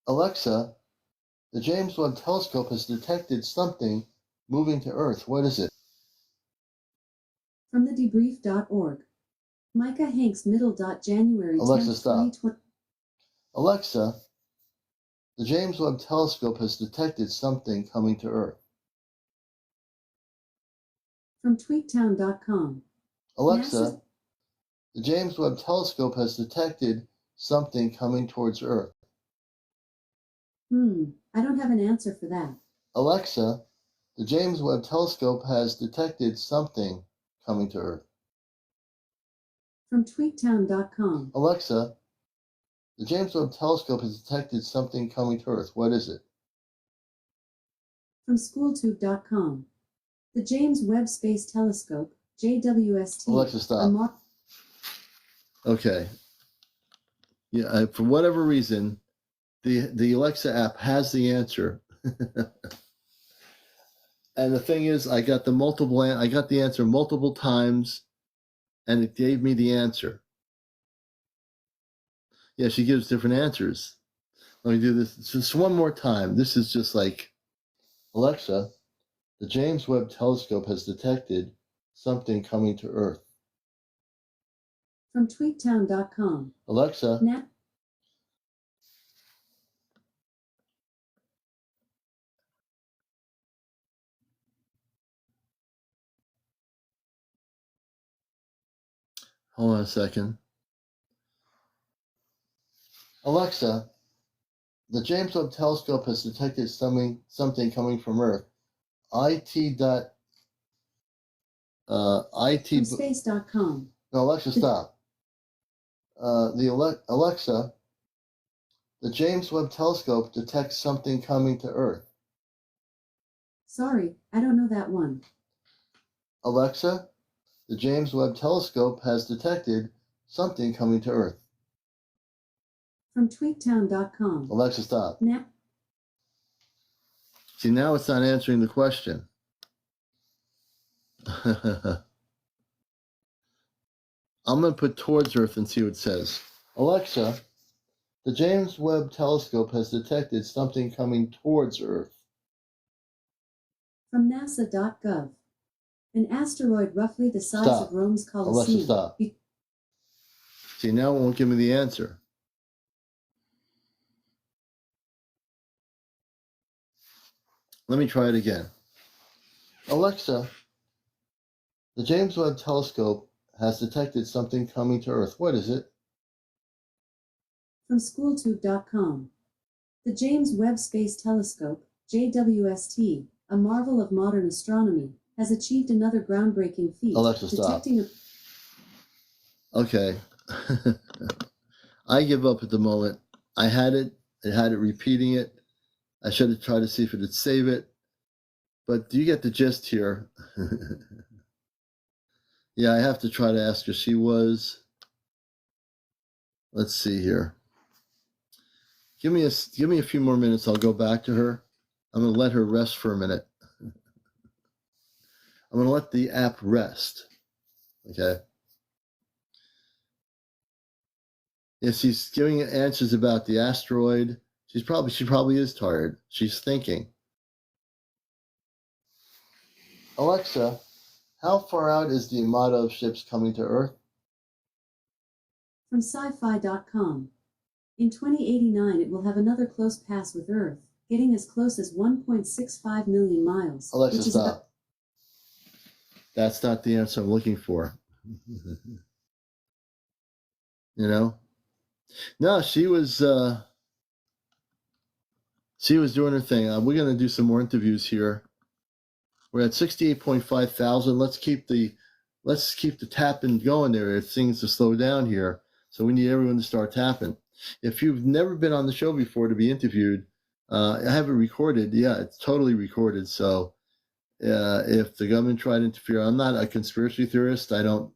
Alexa, the James Webb Telescope has detected something moving to Earth. What is it? From thedebrief.org. Micah Hanks Middle. January 10th, Alexa, stop. 2020. Alexa, the James Webb Telescope has detected something coming to Earth. From tweaktown.com. Alexa, NASA. the James Webb Telescope has detected something coming towards Earth. I don't have an answer for that. Alexa, the James Webb Telescope has detected something coming to Earth. From tweaktown.com. Alexa, the James Webb Telescope has detected something coming to Earth. What is it? From schooltube.com. The James Webb Space Telescope, JWST. Alexa, stop. Okay. Yeah, for whatever reason, the Alexa app has the answer. And the thing is, I got the answer multiple times, and it gave me the answer. Yeah, she gives different answers. Let me do this just one more time. This is just like, Alexa, the James Webb Telescope has detected something coming to Earth. From tweaktown.com. Alexa, hold on a second. Alexa, the James Webb Telescope has detected something coming from Earth. From space.com. No, Alexa, stop. Alexa, the James Webb Telescope detects something coming to Earth. Sorry, I don't know that one. Alexa, the James Webb Telescope has detected something coming to Earth. From tweaktown.com. Alexa, stop. Now. See, now it's not answering the question. I'm going to put towards Earth and see what it says. Alexa, the James Webb Telescope has detected something coming towards Earth. From nasa.gov. An asteroid roughly the size Stop. of Rome's Colosseum. Alexa, stop. See, now it won't give me the answer. Let me try it again. Alexa, the James Webb Telescope has detected something coming to Earth. What is it? From schooltube.com. The James Webb Space Telescope, JWST, a marvel of modern astronomy, has achieved another groundbreaking feat. Alexa, stop. Okay. I give up at the moment. It had it repeating it. I should have tried to see if it would save it. But you get the gist here. Yeah, I have to try to ask her. She was, let's see here. Give me a few more minutes. I'll go back to her. I'm going to let her rest for a minute. I'm going to let the app rest. Okay. Yeah, she's giving answers about the asteroid. She probably is tired. She's thinking. Alexa, how far out is the armada of ships coming to Earth? From sci-fi.com. In 2089, it will have another close pass with Earth, getting as close as 1.65 million miles. Alexa, stop. That's not the answer I'm looking for. You know? No, she was doing her thing. We're going to do some more interviews here. We're at 68.5 thousand. Let's keep the tapping going there. It seems to slow down here. So we need everyone to start tapping. If you've never been on the show before to be interviewed, I have it recorded. Yeah, it's totally recorded. So if the government tried to interfere, I'm not a conspiracy theorist. I don't,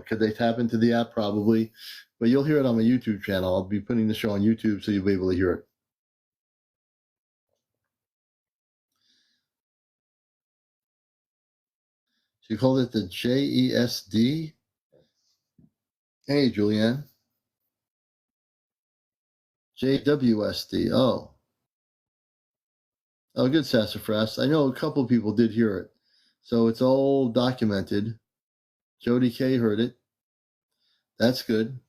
could they tap into the app? Probably. But you'll hear it on my YouTube channel. I'll be putting the show on YouTube so you'll be able to hear it. She called it the JESD. Hey, Julianne. JWSD. Oh, good, Sassafras. I know a couple of people did hear it. So it's all documented. Jody K heard it. That's good.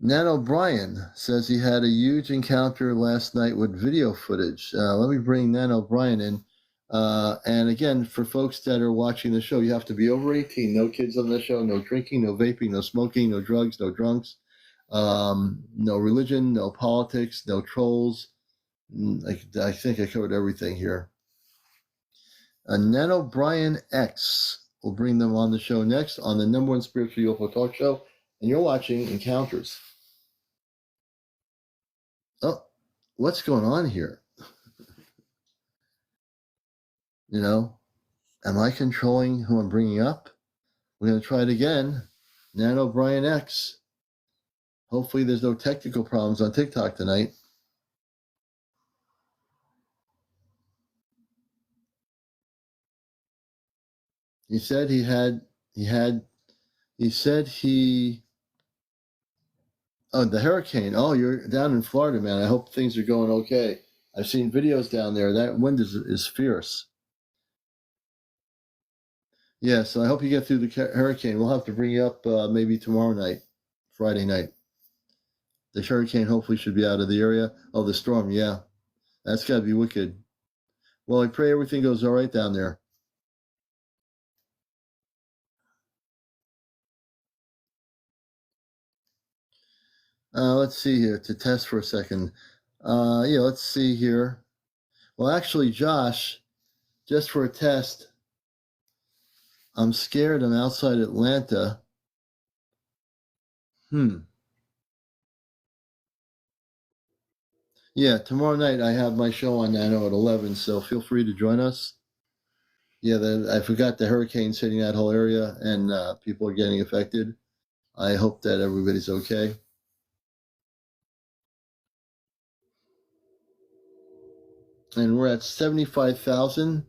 Nan O'Brien says he had a huge encounter last night with video footage. Let me bring Nan O'Brien in. And again, for folks that are watching the show, you have to be over 18. No kids on the show, no drinking, no vaping, no smoking, no drugs, no drunks, no religion, no politics, no trolls. I think I covered everything here. Nan O'Brien X will bring them on the show next on the #1 spiritual UFO talk show. And you're watching Encounters. Oh, what's going on here? You know, am I controlling who I'm bringing up? We're going to try it again. Nan O'Brien X. Hopefully there's no technical problems on TikTok tonight. He said oh, the hurricane. Oh, you're down in Florida, man. I hope things are going okay. I've seen videos down there. That wind is fierce. Yeah, so I hope you get through the hurricane. We'll have to bring you up maybe tomorrow night, Friday night. The hurricane hopefully should be out of the area. Oh, the storm, yeah. That's got to be wicked. Well, I pray everything goes all right down there. Let's see here, to test for a second. Yeah, let's see here. Well, actually, Josh, just for a test, I'm scared I'm outside Atlanta. Yeah, tomorrow night I have my show on Nano at 11, so feel free to join us. Yeah, I forgot the hurricane's hitting that whole area, and people are getting affected. I hope that everybody's okay. And we're at 75,000.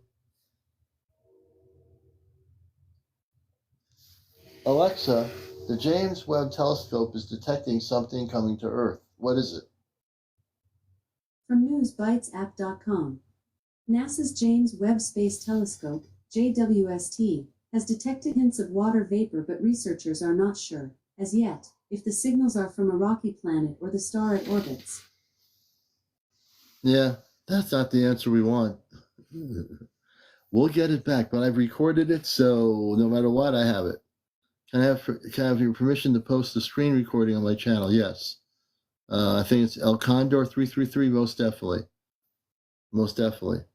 Alexa, the James Webb Telescope is detecting something coming to Earth. What is it? From newsbitesapp.com. NASA's James Webb Space Telescope, JWST, has detected hints of water vapor, but researchers are not sure, as yet, if the signals are from a rocky planet or the star it orbits. Yeah, that's not the answer we want. We'll get it back, but I've recorded it, so no matter what, I have it. Can I have your permission to post the screen recording on my channel? Yes. I think it's El Condor 333, most definitely. Most definitely.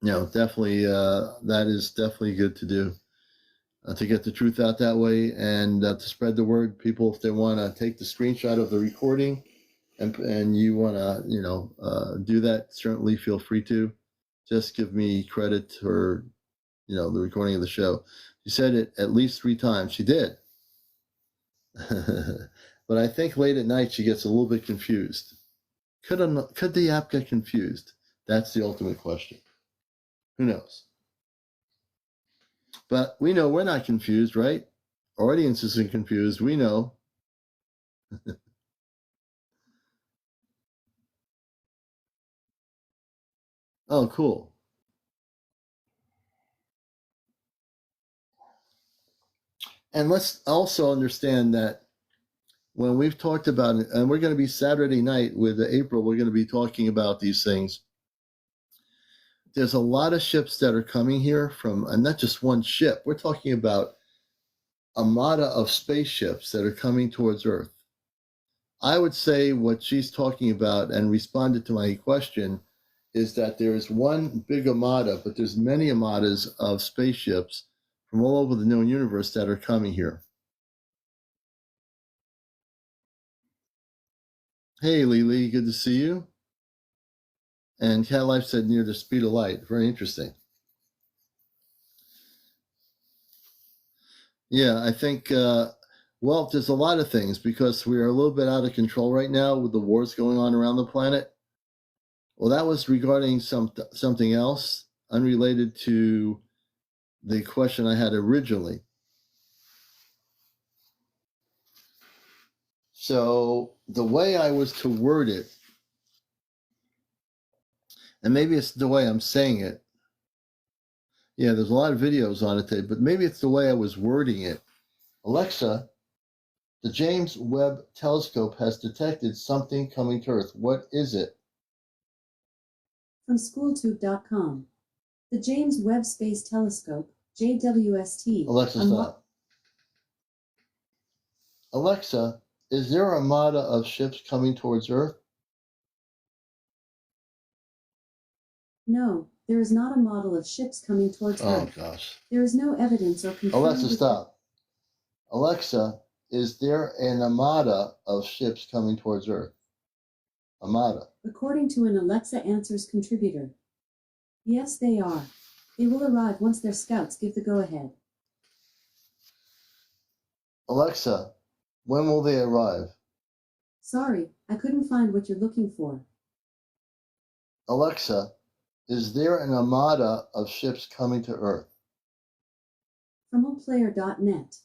No, definitely, that is definitely good to do. To get the truth out that way and to spread the word. People, if they want to take the screenshot of the recording and you want to, do that, certainly feel free to. Just give me credit for, the recording of the show. She said it at least 3 times. She did. But I think late at night she gets a little bit confused. Could the app get confused? That's the ultimate question. Who knows? But we know we're not confused, right? Our audience isn't confused. We know. Oh, cool. And let's also understand that when we've talked about it, and we're going to be Saturday night with April, we're going to be talking about these things. There's a lot of ships that are coming here from, and not just one ship. We're talking about armada of spaceships that are coming towards Earth. I would say what she's talking about and responded to my question is that there is one big armada, but there's many armadas of spaceships from all over the known universe that are coming here. Hey, Lily, good to see you. And Cat Life said near the speed of light. Very interesting. Yeah, I think, well, there's a lot of things because we are a little bit out of control right now with the wars going on around the planet. Well, that was regarding something else unrelated to the question I had originally. So the way I was to word it, and maybe it's the way I'm saying it. Yeah, there's a lot of videos on it today, but maybe it's the way I was wording it. Alexa, The James Webb Telescope has detected something coming to Earth. What is it? From schooltube.com. The James Webb Space Telescope, JWST. Alexa, stop. Alexa, is there an armada of ships coming towards Earth? No, there is not a model of ships coming towards Earth. Oh, gosh. There is no evidence or confirmed... Alexa, stop. Alexa, is there an armada of ships coming towards Earth? Armada. According to an Alexa Answers contributor. Yes, they are. They will arrive once their scouts give the go-ahead. Alexa, when will they arrive? Sorry, I couldn't find what you're looking for. Alexa, is there an armada of ships coming to Earth? From allplayer.net.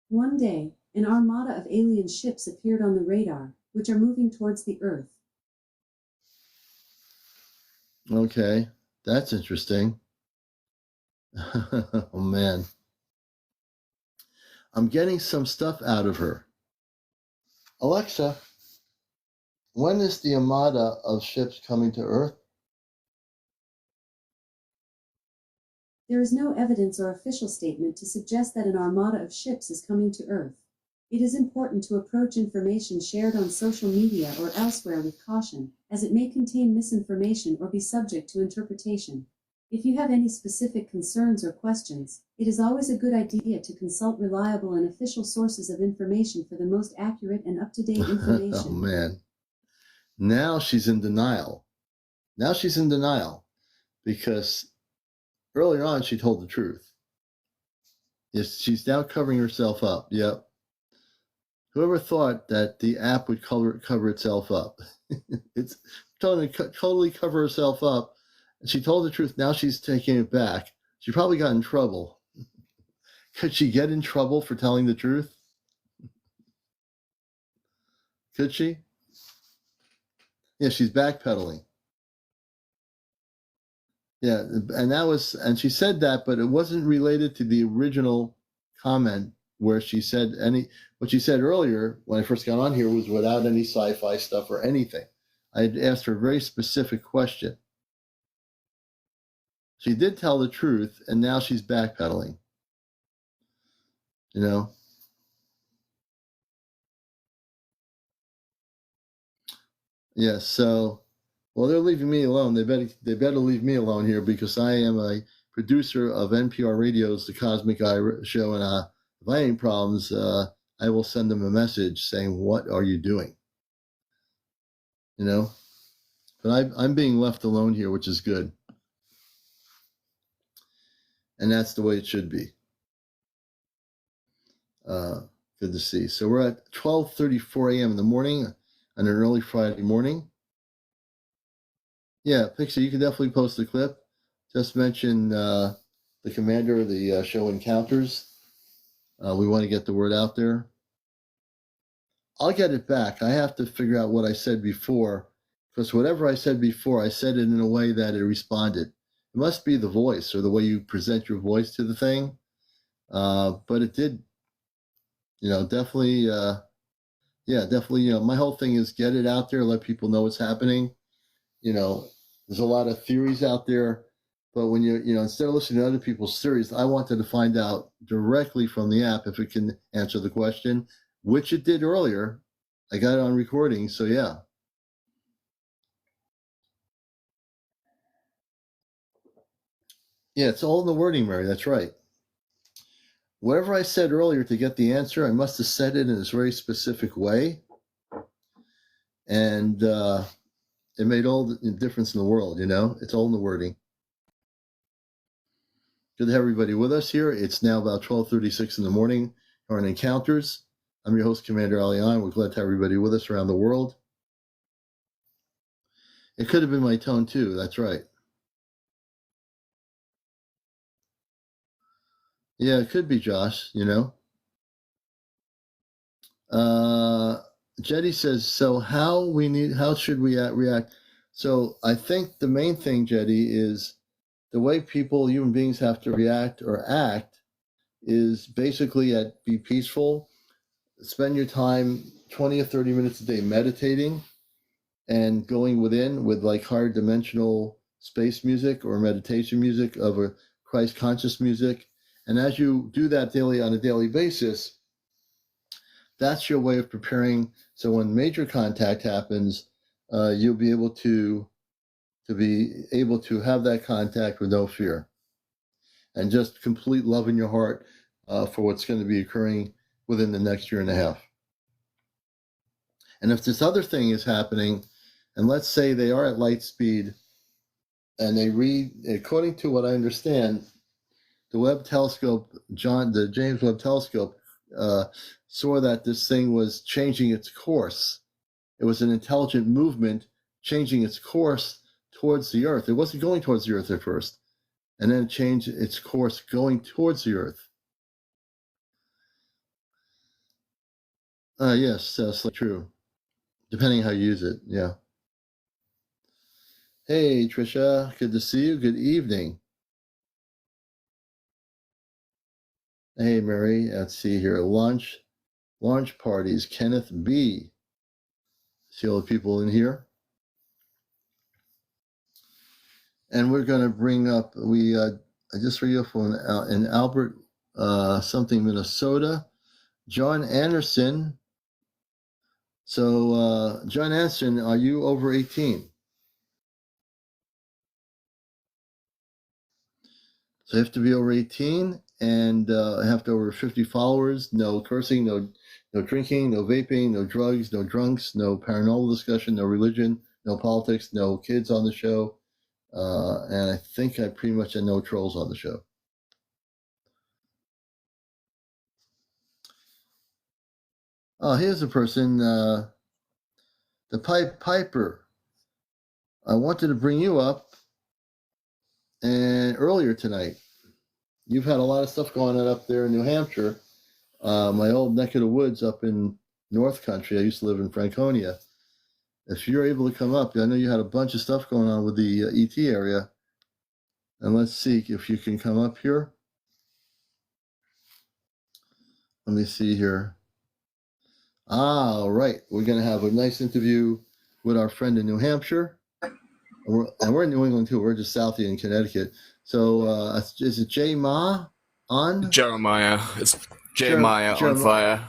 One day, an armada of alien ships appeared on the radar, which are moving towards the Earth. Okay, that's interesting. Oh, man. I'm getting some stuff out of her. Alexa, when is the armada of ships coming to Earth? There is no evidence or official statement to suggest that an armada of ships is coming to Earth. It is important to approach information shared on social media or elsewhere with caution, as it may contain misinformation or be subject to interpretation. If you have any specific concerns or questions, it is always a good idea to consult reliable and official sources of information for the most accurate and up-to-date information. Oh, man. Now she's in denial. Now she's in denial because earlier on she told the truth. Yes, she's now covering herself up. Yep. Whoever thought that the app would cover itself up? It's totally cover herself up. She told the truth. Now she's taking it back. She probably got in trouble. Could she get in trouble for telling the truth? Could she? Yeah, she's backpedaling. Yeah, and she said that, but it wasn't related to the original comment where she said what she said earlier when I first got on here was without any sci-fi stuff or anything. I had asked her a very specific question. She did tell the truth, and now she's backpedaling. You know? Yeah, so, well, they're leaving me alone. They better leave me alone here because I am a producer of NPR Radio's The Cosmic Eye Show, and if I have any problems, I will send them a message saying, what are you doing? You know? But I'm being left alone here, which is good. And that's the way it should be. Good to see. So we're at 12:34 a.m. in the morning on an early Friday morning. Yeah, Pixie, you can definitely post the clip. Just mention the commander of the show Encounters. We want to get the word out there. I'll get it back. I have to figure out what I said before, because whatever I said before, I said it in a way that it responded. It must be the voice or the way you present your voice to the thing. But it did, definitely, definitely, my whole thing is get it out there, let people know what's happening. There's a lot of theories out there, but when instead of listening to other people's theories, I wanted to find out directly from the app if it can answer the question, which it did earlier. I got it on recording, so yeah. Yeah, it's all in the wording, Mary. That's right. Whatever I said earlier to get the answer, I must have said it in this very specific way. And it made all the difference in the world, It's all in the wording. Good to have everybody with us here. It's now about 12:36 in the morning on Encounters. I'm your host, CmdrAleon. We're glad to have everybody with us around the world. It could have been my tone, too. That's right. Yeah, it could be, Josh, Jetty says, so how should we react? So I think the main thing, Jetty, is the way human beings have to react or act is basically be peaceful. spend your time 20 or 30 minutes a day meditating and going within with like higher dimensional space music or meditation music of a Christ conscious music. And as you do that daily on a daily basis, that's your way of preparing. So when major contact happens, you'll be able to have that contact with no fear and just complete love in your heart for what's going to be occurring within the next year and a half. And if this other thing is happening, and let's say they are at light speed, and they read, according to what I understand, the Webb telescope, the James Webb telescope, saw that this thing was changing its course. It was an intelligent movement changing its course towards the Earth. It wasn't going towards the Earth at first, and then it changed its course going towards the Earth. Yes, that's true. Depending how you use it, yeah. Hey, Trisha, good to see you. Good evening. Hey, Mary, let's see here. Launch parties. Kenneth B. See all the people in here? And we're going to bring up, I just read from in Albert, something, Minnesota, John Anderson. So, John Anderson, are you over 18? So you have to be over 18 and have to over 50 followers. No cursing, no drinking, no vaping, no drugs, no drunks, no paranormal discussion, no religion, no politics, no kids on the show. And I think I pretty much had no trolls on the show. Oh, here's a person, the Piper. I wanted to bring you up and earlier tonight. You've had a lot of stuff going on up there in New Hampshire. My old neck of the woods up in North Country. I used to live in Franconia. If you're able to come up, I know you had a bunch of stuff going on with the ET area. And let's see if you can come up here. Let me see here. All right. We're going to have a nice interview with our friend in New Hampshire. And we're in New England too. We're just south of you in Connecticut. So is it J Ma on? Jeremiah. It's J Maya on fire.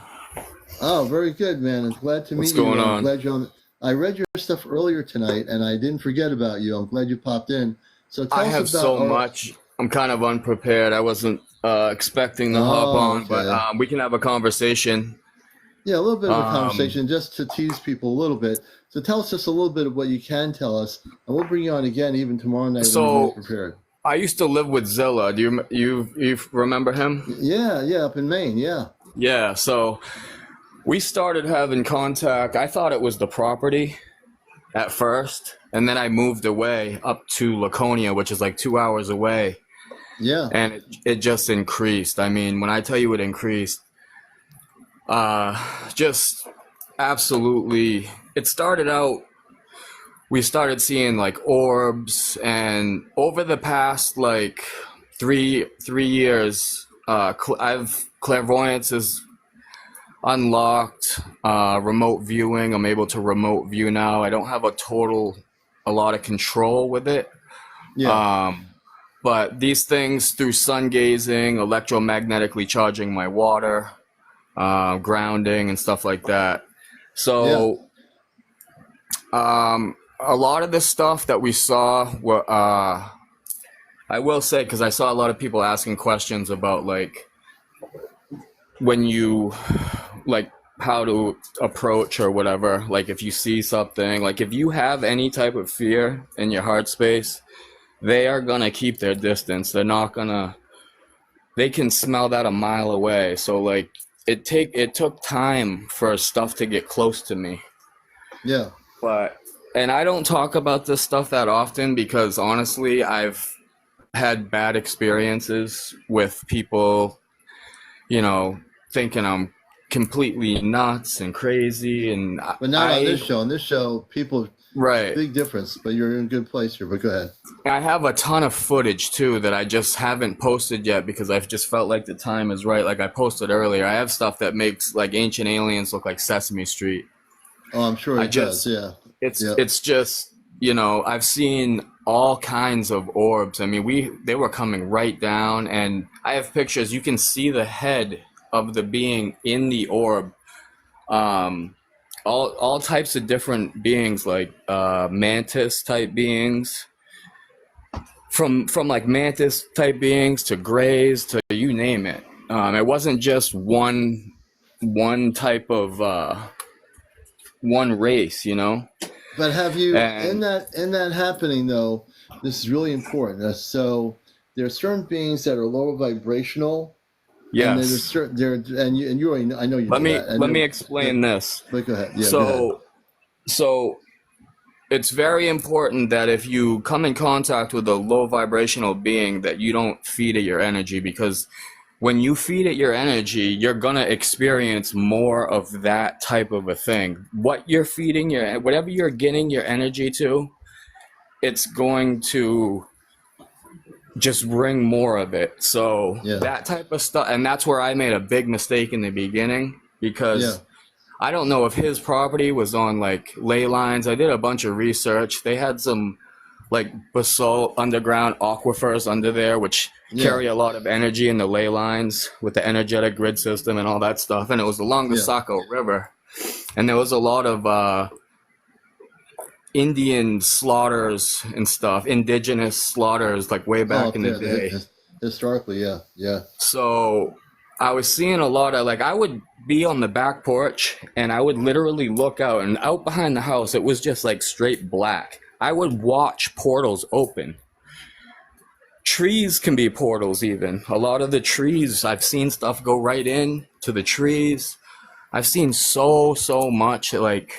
Oh, very good, man. I'm glad to meet you. What's going on? I'm glad you're on. I read your stuff earlier tonight, and I didn't forget about you. I'm glad you popped in. So tell I us have about so much. I'm kind of unprepared. I wasn't expecting to hop on, okay. but we can have a conversation. Yeah, a little bit of a conversation just to tease people a little bit. So tell us just a little bit of what you can tell us, and we'll bring you on again even tomorrow night when you're prepared. I used to live with Zilla. Do you remember him? Yeah, up in Maine, yeah. Yeah, so we started having contact. I thought it was the property at first, and then I moved away up to Laconia, which is like 2 hours away. Yeah. And it just increased. I mean, when I tell you it increased, just absolutely, it started out, we started seeing like orbs, and over the past like three years, clairvoyance is unlocked, remote viewing. I'm able to remote view now. I don't have a lot of control with it. Yeah. But these things through sun gazing, electromagnetically charging my water, grounding and stuff like that. So, a lot of the stuff that we saw were, I will say, because I saw a lot of people asking questions about like when you like how to approach or whatever, like if you see something, like if you have any type of fear in your heart space, they are gonna keep their distance. They're not gonna, they can smell that a mile away. So like it took time for stuff to get close to me. Yeah. And I don't talk about this stuff that often because honestly, I've had bad experiences with people, thinking I'm completely nuts and crazy. And But not on this show. On this show, people Right. Big difference, but you're in a good place here. But go ahead. I have a ton of footage too that I just haven't posted yet because I've just felt like the time is right. Like I posted earlier, I have stuff that makes like Ancient Aliens look like Sesame Street. Oh, I'm sure it does. Yeah. Yep. It's just, you know, I've seen all kinds of orbs. I mean, they were coming right down, and I have pictures. You can see the head of the being in the orb. All types of different beings, like mantis type beings, from like mantis type beings to grays to you name it. It wasn't just one type of one race, you know. But have you And in that happening though? This is really important. So there are certain beings that are lower vibrational, and then there's yes, certain there and you already know, I know you know that. And let me explain this. But go ahead. Yeah. Go ahead. So it's very important that if you come in contact with a low vibrational being, that you don't feed it your energy, because when you feed it your energy, you're gonna experience more of that type of a thing. What you're feeding whatever you're getting your energy to, it's going to just bring more of it. So Yeah. that type of stuff, and that's where I made a big mistake in the beginning, because Yeah. I don't know if his property was on like ley lines. I did a bunch of research. They had some like basalt underground aquifers under there, which carry a lot of energy in the ley lines with the energetic grid system and all that stuff. And it was along the Saco River. And there was a lot of Indian slaughters and stuff, indigenous slaughters, like way back in the day. Historically, yeah. So I was seeing a lot of, like, I would be on the back porch and I would literally look out, and out behind the house, it was just like straight black. I would watch portals open. Trees can be portals even. A lot of the trees, I've seen stuff go right in to the trees. I've seen so much, like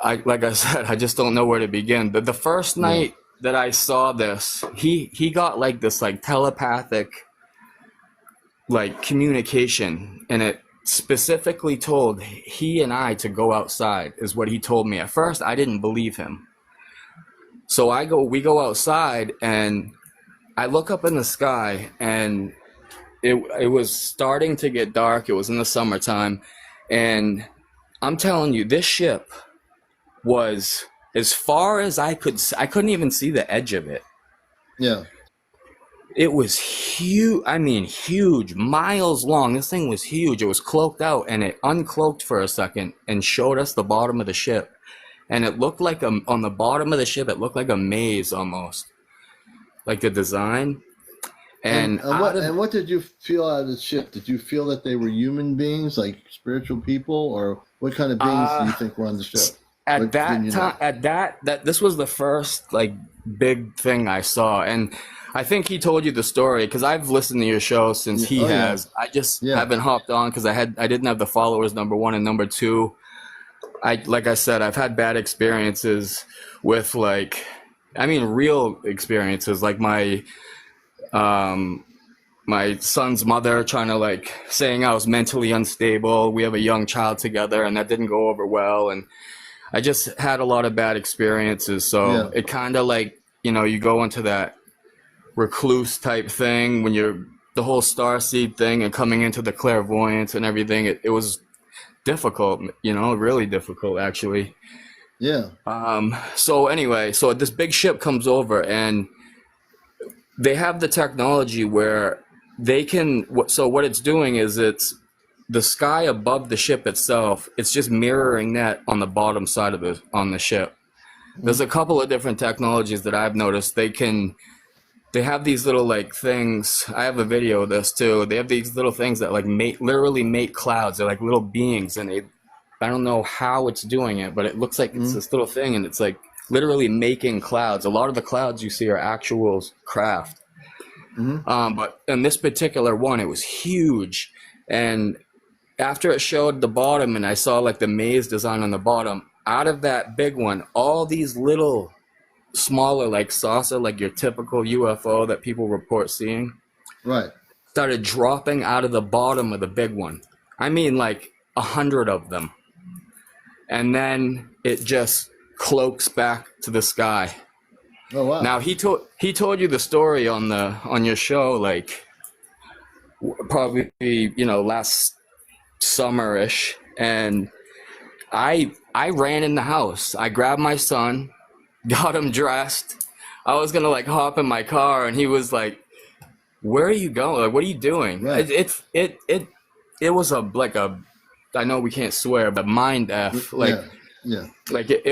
I said, I just don't know where to begin. But the first night that I saw this, he got like this like telepathic like communication, and it specifically told he and I to go outside, is what he told me. At first I didn't believe him. So we go outside, and I look up in the sky, and it was starting to get dark. It was in the summertime, and I'm telling you, this ship was as far as I couldn't even see the edge of it. Yeah. It was huge. I mean, huge, miles long. This thing was huge. It was cloaked out, and it uncloaked for a second and showed us the bottom of the ship. And it looked like on the bottom of the ship, it looked like a maze almost, like the design. And what did you feel out of the ship? Did you feel that they were human beings, like spiritual people, or what kind of beings do you think were on the ship? At that time, this was the first like big thing I saw, and I think he told you the story because I've listened to your show since he has. I just haven't hopped on because I didn't have the followers, number one, and number two, like I said, I've had bad experiences with real experiences, like my son's mother trying to saying I was mentally unstable. We have a young child together, and that didn't go over well, and I just had a lot of bad experiences. So it kind of you go into that recluse type thing when you're the whole starseed thing and coming into the clairvoyance and everything. It was difficult, really difficult actually. Yeah. So anyway, so this big ship comes over, and they have the technology where they can, so what it's doing is it's the sky above the ship itself. It's just mirroring that on the bottom side of on the ship. There's a couple of different technologies that I've noticed. They have these little things. I have a video of this too. They have these little things that literally make clouds. They're like little beings, and I don't know how it's doing it, but it looks like it's this little thing, and it's literally making clouds. A lot of the clouds you see are actual craft. But in this particular one, it was huge. And after it showed the bottom and I saw the maze design on the bottom, out of that big one, all these little smaller saucer, your typical UFO that people report seeing, started dropping out of the bottom of the big one. I mean 100 of them. And then it just cloaks back to the sky. Oh wow. Now he told you the story on your show, like probably last summerish, and I ran in the house. I grabbed my son, got him dressed. I was gonna like hop in my car, and he was like, "Where are you going? Like, what are you doing?" Right. It was a I know we can't swear, but mind f. Like Yeah. like it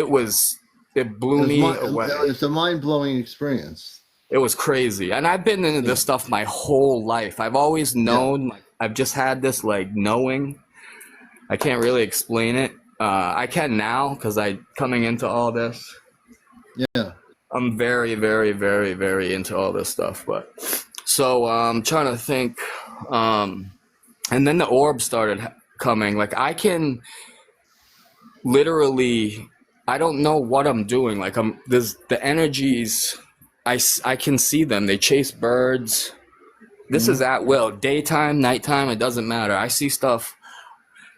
blew me away. It's a mind-blowing experience. It was crazy. And I've been into this stuff my whole life. I've always known, like, I've just had this like knowing. I can't really explain it. I can now because coming into all this. Yeah. I'm very, very, very, very into all this stuff. But so I'm trying to think. And then the orbs started coming. Like I can literally, I don't know what I'm doing. Like there's the energies. I can see them. They chase birds. This is at will. Daytime, nighttime, it doesn't matter. I see stuff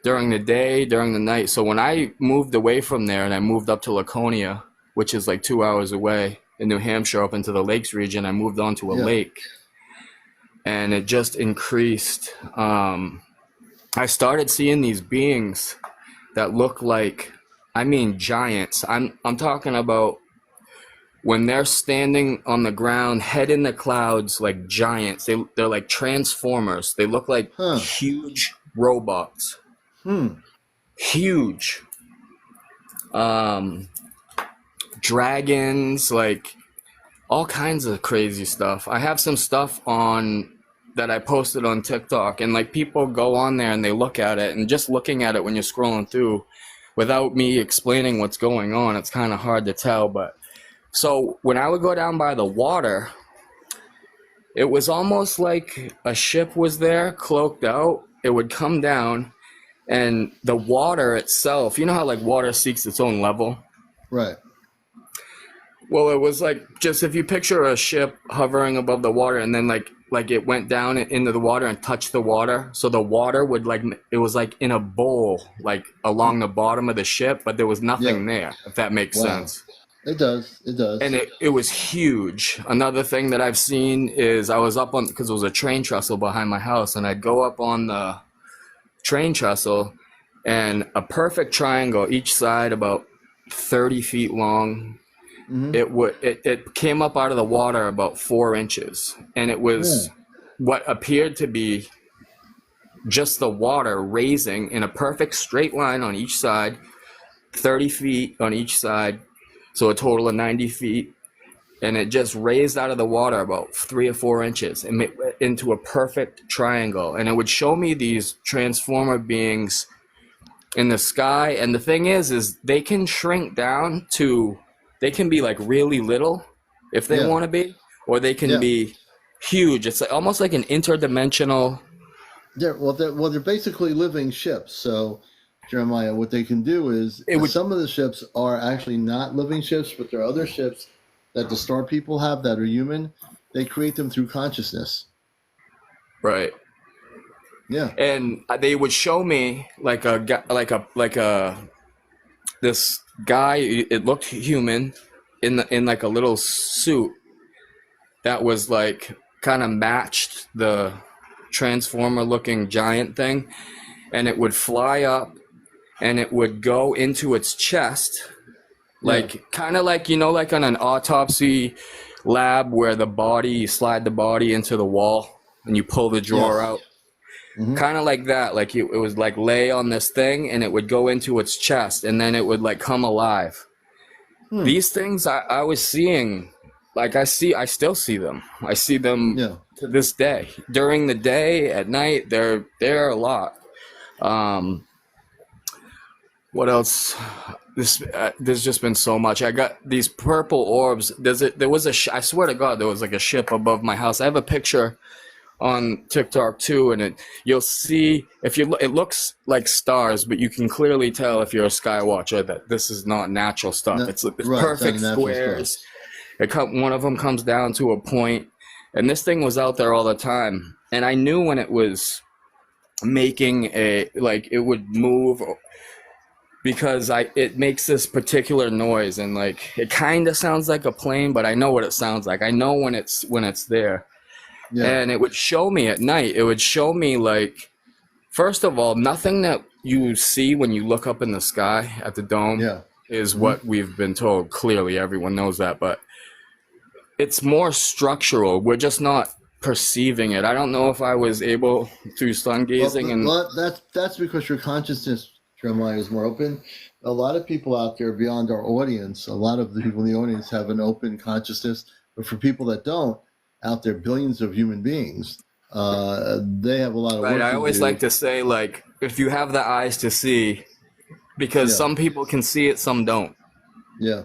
during the day, during the night. So when I moved away from there and I moved up to Laconia, which is like 2 hours away in New Hampshire, up into the lakes region, I moved onto a lake. And it just increased. I started seeing these beings that look like, I mean, giants. I'm talking about when they're standing on the ground, head in the clouds, like giants. They're like transformers. They look like huge robots. Huge. Dragons, like all kinds of crazy stuff. I have some stuff on that I posted on TikTok, and like people go on there and they look at it, and just looking at it when you're scrolling through without me explaining what's going on, it's kind of hard to tell. But so when I would go down by the water, it was almost like a ship was there cloaked out. It would come down, and the water itself, you know how like water seeks its own level? Right. Well, it was like, just if you picture a ship hovering above the water, and then like it went down into the water and touched the water. So the water would it was like in a bowl, like along the bottom of the ship, but there was nothing there, if that makes sense. It does. And it was huge. Another thing that I've seen is I was up on, because there was a train trestle behind my house, and I'd go up on the train trestle, and a perfect triangle, each side about 30 feet long. It came up out of the water about 4 inches, and it was what appeared to be just the water raising in a perfect straight line on each side, 30 feet on each side, so a total of 90 feet, and it just raised out of the water about 3 or 4 inches and into a perfect triangle. And it would show me these transformer beings in the sky, and the thing is they can shrink down to, they can be like really little if they want to be, or they can be huge. It's like, almost like an interdimensional. They're basically living ships. So, Jeremiah, what they can do is some of the ships are actually not living ships, but there are other ships that the star people have that are human. They create them through consciousness. Right. Yeah. And they would show me like this guy, it looked human in like a little suit that was like kind of matched the transformer looking giant thing, and it would fly up and it would go into its chest, like kind of like, like on an autopsy lab where you slide the body into the wall and you pull the drawer out. Kind of like that, like it was like lay on this thing and it would go into its chest, and then it would like come alive. These things I was seeing, like I still see them. I see them to this day. During the day, at night, they're a lot. What else? There's just been so much. I got these purple orbs. There was I swear to God, there was like a ship above my house. I have a picture on TikTok too, and you'll see it looks like stars, but you can clearly tell if you're a sky watcher that this is not natural stuff. It's perfect squares. One of them comes down to a point, and this thing was out there all the time. And I knew when it was making it would move. because it makes this particular noise, and like it kind of sounds like a plane, but I know what it sounds like. I know when it's there. Yeah. And it would show me at night. It would show me, like, first of all, nothing that you see when you look up in the sky at the dome Yeah. is what we've been told. Clearly, everyone knows that, but it's more structural. We're just not perceiving it. I don't know if I was able through sun gazing and Well, that's because your consciousness, Jeremiah, is more open. A lot of people out there beyond our audience, a lot of the people in the audience have an open consciousness, but for people that don't, out there, billions of human beings, they have a lot of work right. I to always do. like to say, like, if you have the eyes to see, because Yeah. some people can see it, some don't. Yeah.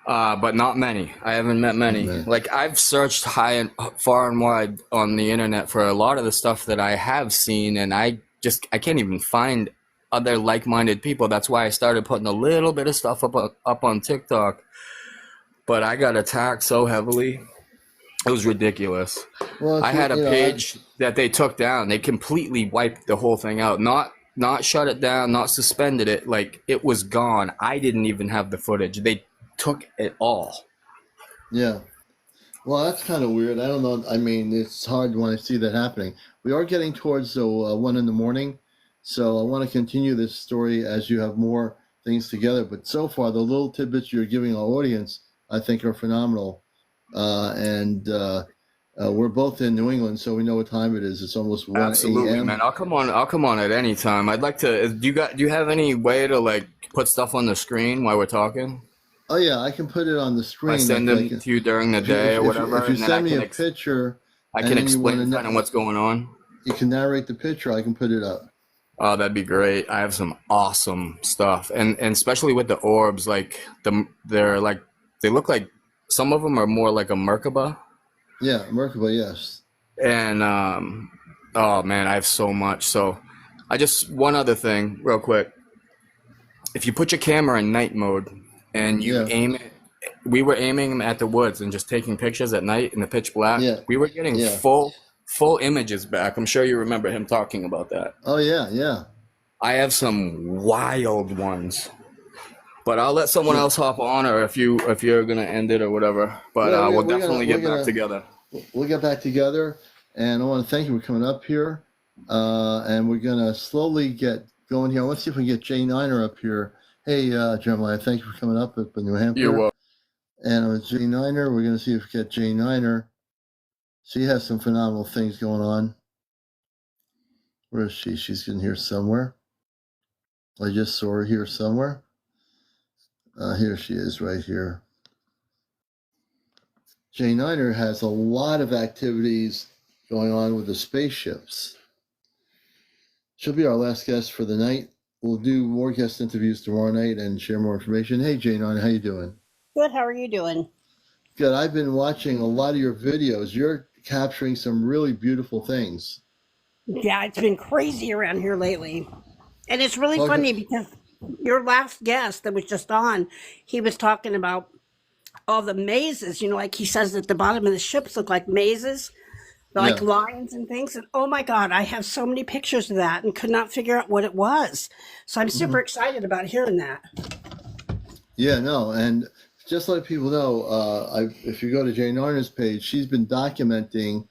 But not many. I haven't met many. Not many. Like, I've searched high and far and wide on the internet for a lot of the stuff that I have seen, and I can't even find other like-minded people. That's why I started putting a little bit of stuff up on TikTok. But I got attacked so heavily. It was ridiculous. Well, I had a page that they took down. They completely wiped the whole thing out. Not shut it down, not suspended it. Like, it was gone. I didn't even have the footage. They took it all. Yeah. Well, that's kind of weird. I don't know. I mean, it's hard when I see that happening. We are getting towards the 1 a.m, so I want to continue this story as you have more things together. But so far, the little tidbits you're giving our audience, I think, are phenomenal. We're both in New England, so we know what time it is. It's almost 1 Absolutely, a.m. man. I'll come on at any time. I'd like to. Do you have any way to, like, put stuff on the screen while we're talking? Oh yeah, I can put it on the screen. I send them to you during the day or whatever. If you and then send me a picture, I can explain kind of what's going on. You can narrate the picture. I can put it up. Oh, that'd be great. I have some awesome stuff, and especially with the orbs, like they look like, some of them are more like a Merkaba. Yeah, Merkaba, yes. And oh man, I have so much. So one other thing real quick. If you put your camera in night mode and you aim it, we were aiming at the woods and just taking pictures at night in the pitch black. Yeah. We were getting full images back. I'm sure you remember him talking about that. Oh yeah, yeah. I have some wild ones, but I'll let someone else hop on, or if you're gonna end it or whatever. But we'll definitely get back together. We'll get back together, and I want to thank you for coming up here. And we're gonna slowly get going here. Let's see if we can get Jay Niner up here. Hey, Jeremiah, thank you for coming up in New Hampshire. You're welcome. And with Jay Niner, we're gonna see if we get Jay Niner. She has some phenomenal things going on. Where is she? She's in here somewhere. I just saw her here somewhere. Here she is, right here. Jay Niner has a lot of activities going on with the spaceships. She'll be our last guest for the night. We'll do more guest interviews tomorrow night and share more information. Hey, Jay Niner, how you doing? Good. How are you doing? Good. I've been watching a lot of your videos. You're capturing some really beautiful things. Yeah, it's been crazy around here lately. And it's really funny because your last guest that was just on, he was talking about all the mazes, like he says at the bottom of the ships look like mazes, like lines and things. And oh my God, I have so many pictures of that and could not figure out what it was. So I'm super excited about hearing that. Yeah, no, and just let people know, if you go to Jay Niner's page, she's been documenting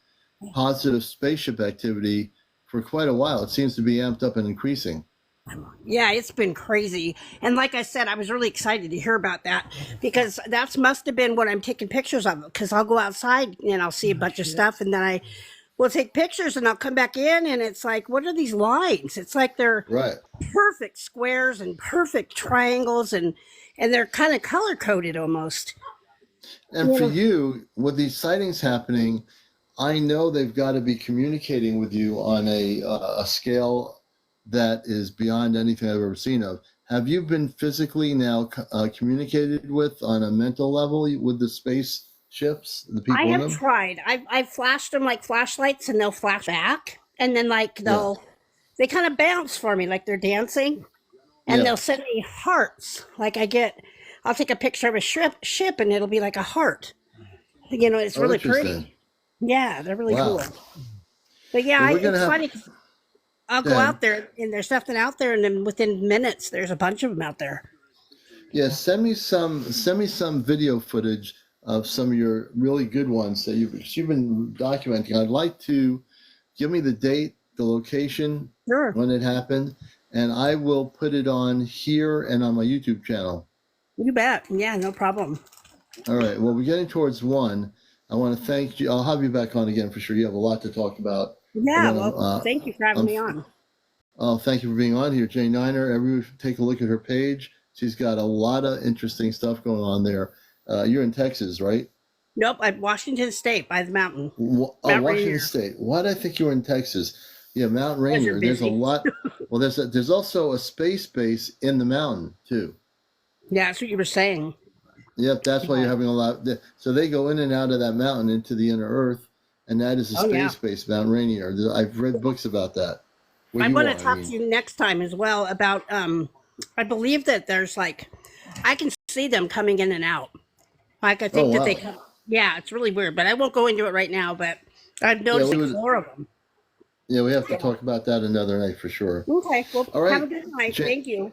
positive spaceship activity for quite a while. It seems to be amped up and increasing. Yeah, it's been crazy. And like I said, I was really excited to hear about that because that must have been what I'm taking pictures of, because I'll go outside and I'll see a bunch of stuff and then I will take pictures and I'll come back in and it's like, what are these lines? It's like they're perfect squares and perfect triangles and they're kind of color coded almost. And for you, with these sightings happening, I know they've got to be communicating with you on a scale that is beyond anything I've ever seen of. Have you been physically now communicated with on a mental level with the spaceships, the people I in have them? tried. I've flashed them like flashlights and they'll flash back. And then like they kind of bounce for me like they're dancing. And they'll send me hearts. Like I'll take a picture of a ship and it'll be like a heart. It's really pretty. Yeah, they're really cool. But yeah, it's funny. I'll Go go ahead. out there and there's nothing out there, and then within minutes there's a bunch of them out there. Yeah, send me some video footage of some of your really good ones that you've been documenting. I'd like to give me the date, the location, Sure. when it happened, and I will put it on here and on my YouTube channel. You bet. Yeah, no problem. All right. Well, we're getting towards one. I want to thank you. I'll have you back on again for sure. You have a lot to talk about. Yeah, Again, well, thank you for having me on. Oh, thank you for being on here, Jay Niner. Everyone, take a look at her page. She's got a lot of interesting stuff going on there. You're in Texas, right? Nope, I'm Washington State by the mountain. Oh, Mount Washington Rainier. State. Why did I think you were in Texas? Yeah, Mount Because you're Rainier. There's a busy. lot. Well, there's also a space base in the mountain too. Yeah, that's what you were saying. Yep, that's why you're having a lot. So they go in and out of that mountain into the inner Earth, and that is a Oh, yeah. space base, Mount Rainier. I've read books about that. Where I you want are, to talk to you next time as well about I believe that there's like I can see them coming in and out. Like I think Oh, that they wow. come. Yeah, it's really weird, but I won't go into it right now, but I've Yeah, noticed we like would. 4 of them. Yeah, we have to talk about that another night for sure. Okay, well, All have a right, good night. Jay, Thank you.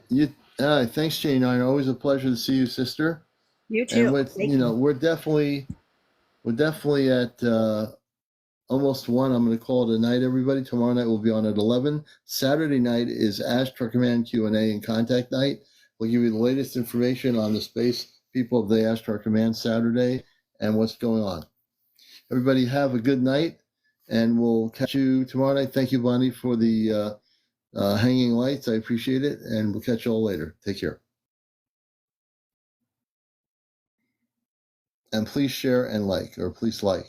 thanks, Jay Niner. Always a pleasure to see you, sister. You And too. Thank you. we're definitely at almost one. I'm going to call it a night, everybody. Tomorrow night we'll be on at 11. Saturday night is Ask Trucker Command Q&A and contact night. We'll give you the latest information on the space people of the Ask Trucker Command Saturday and what's going on. Everybody have a good night, and we'll catch you tomorrow night. Thank you, Bonnie, for the hanging lights. I appreciate it, and we'll catch you all later. Take care. And please share and like, or please like.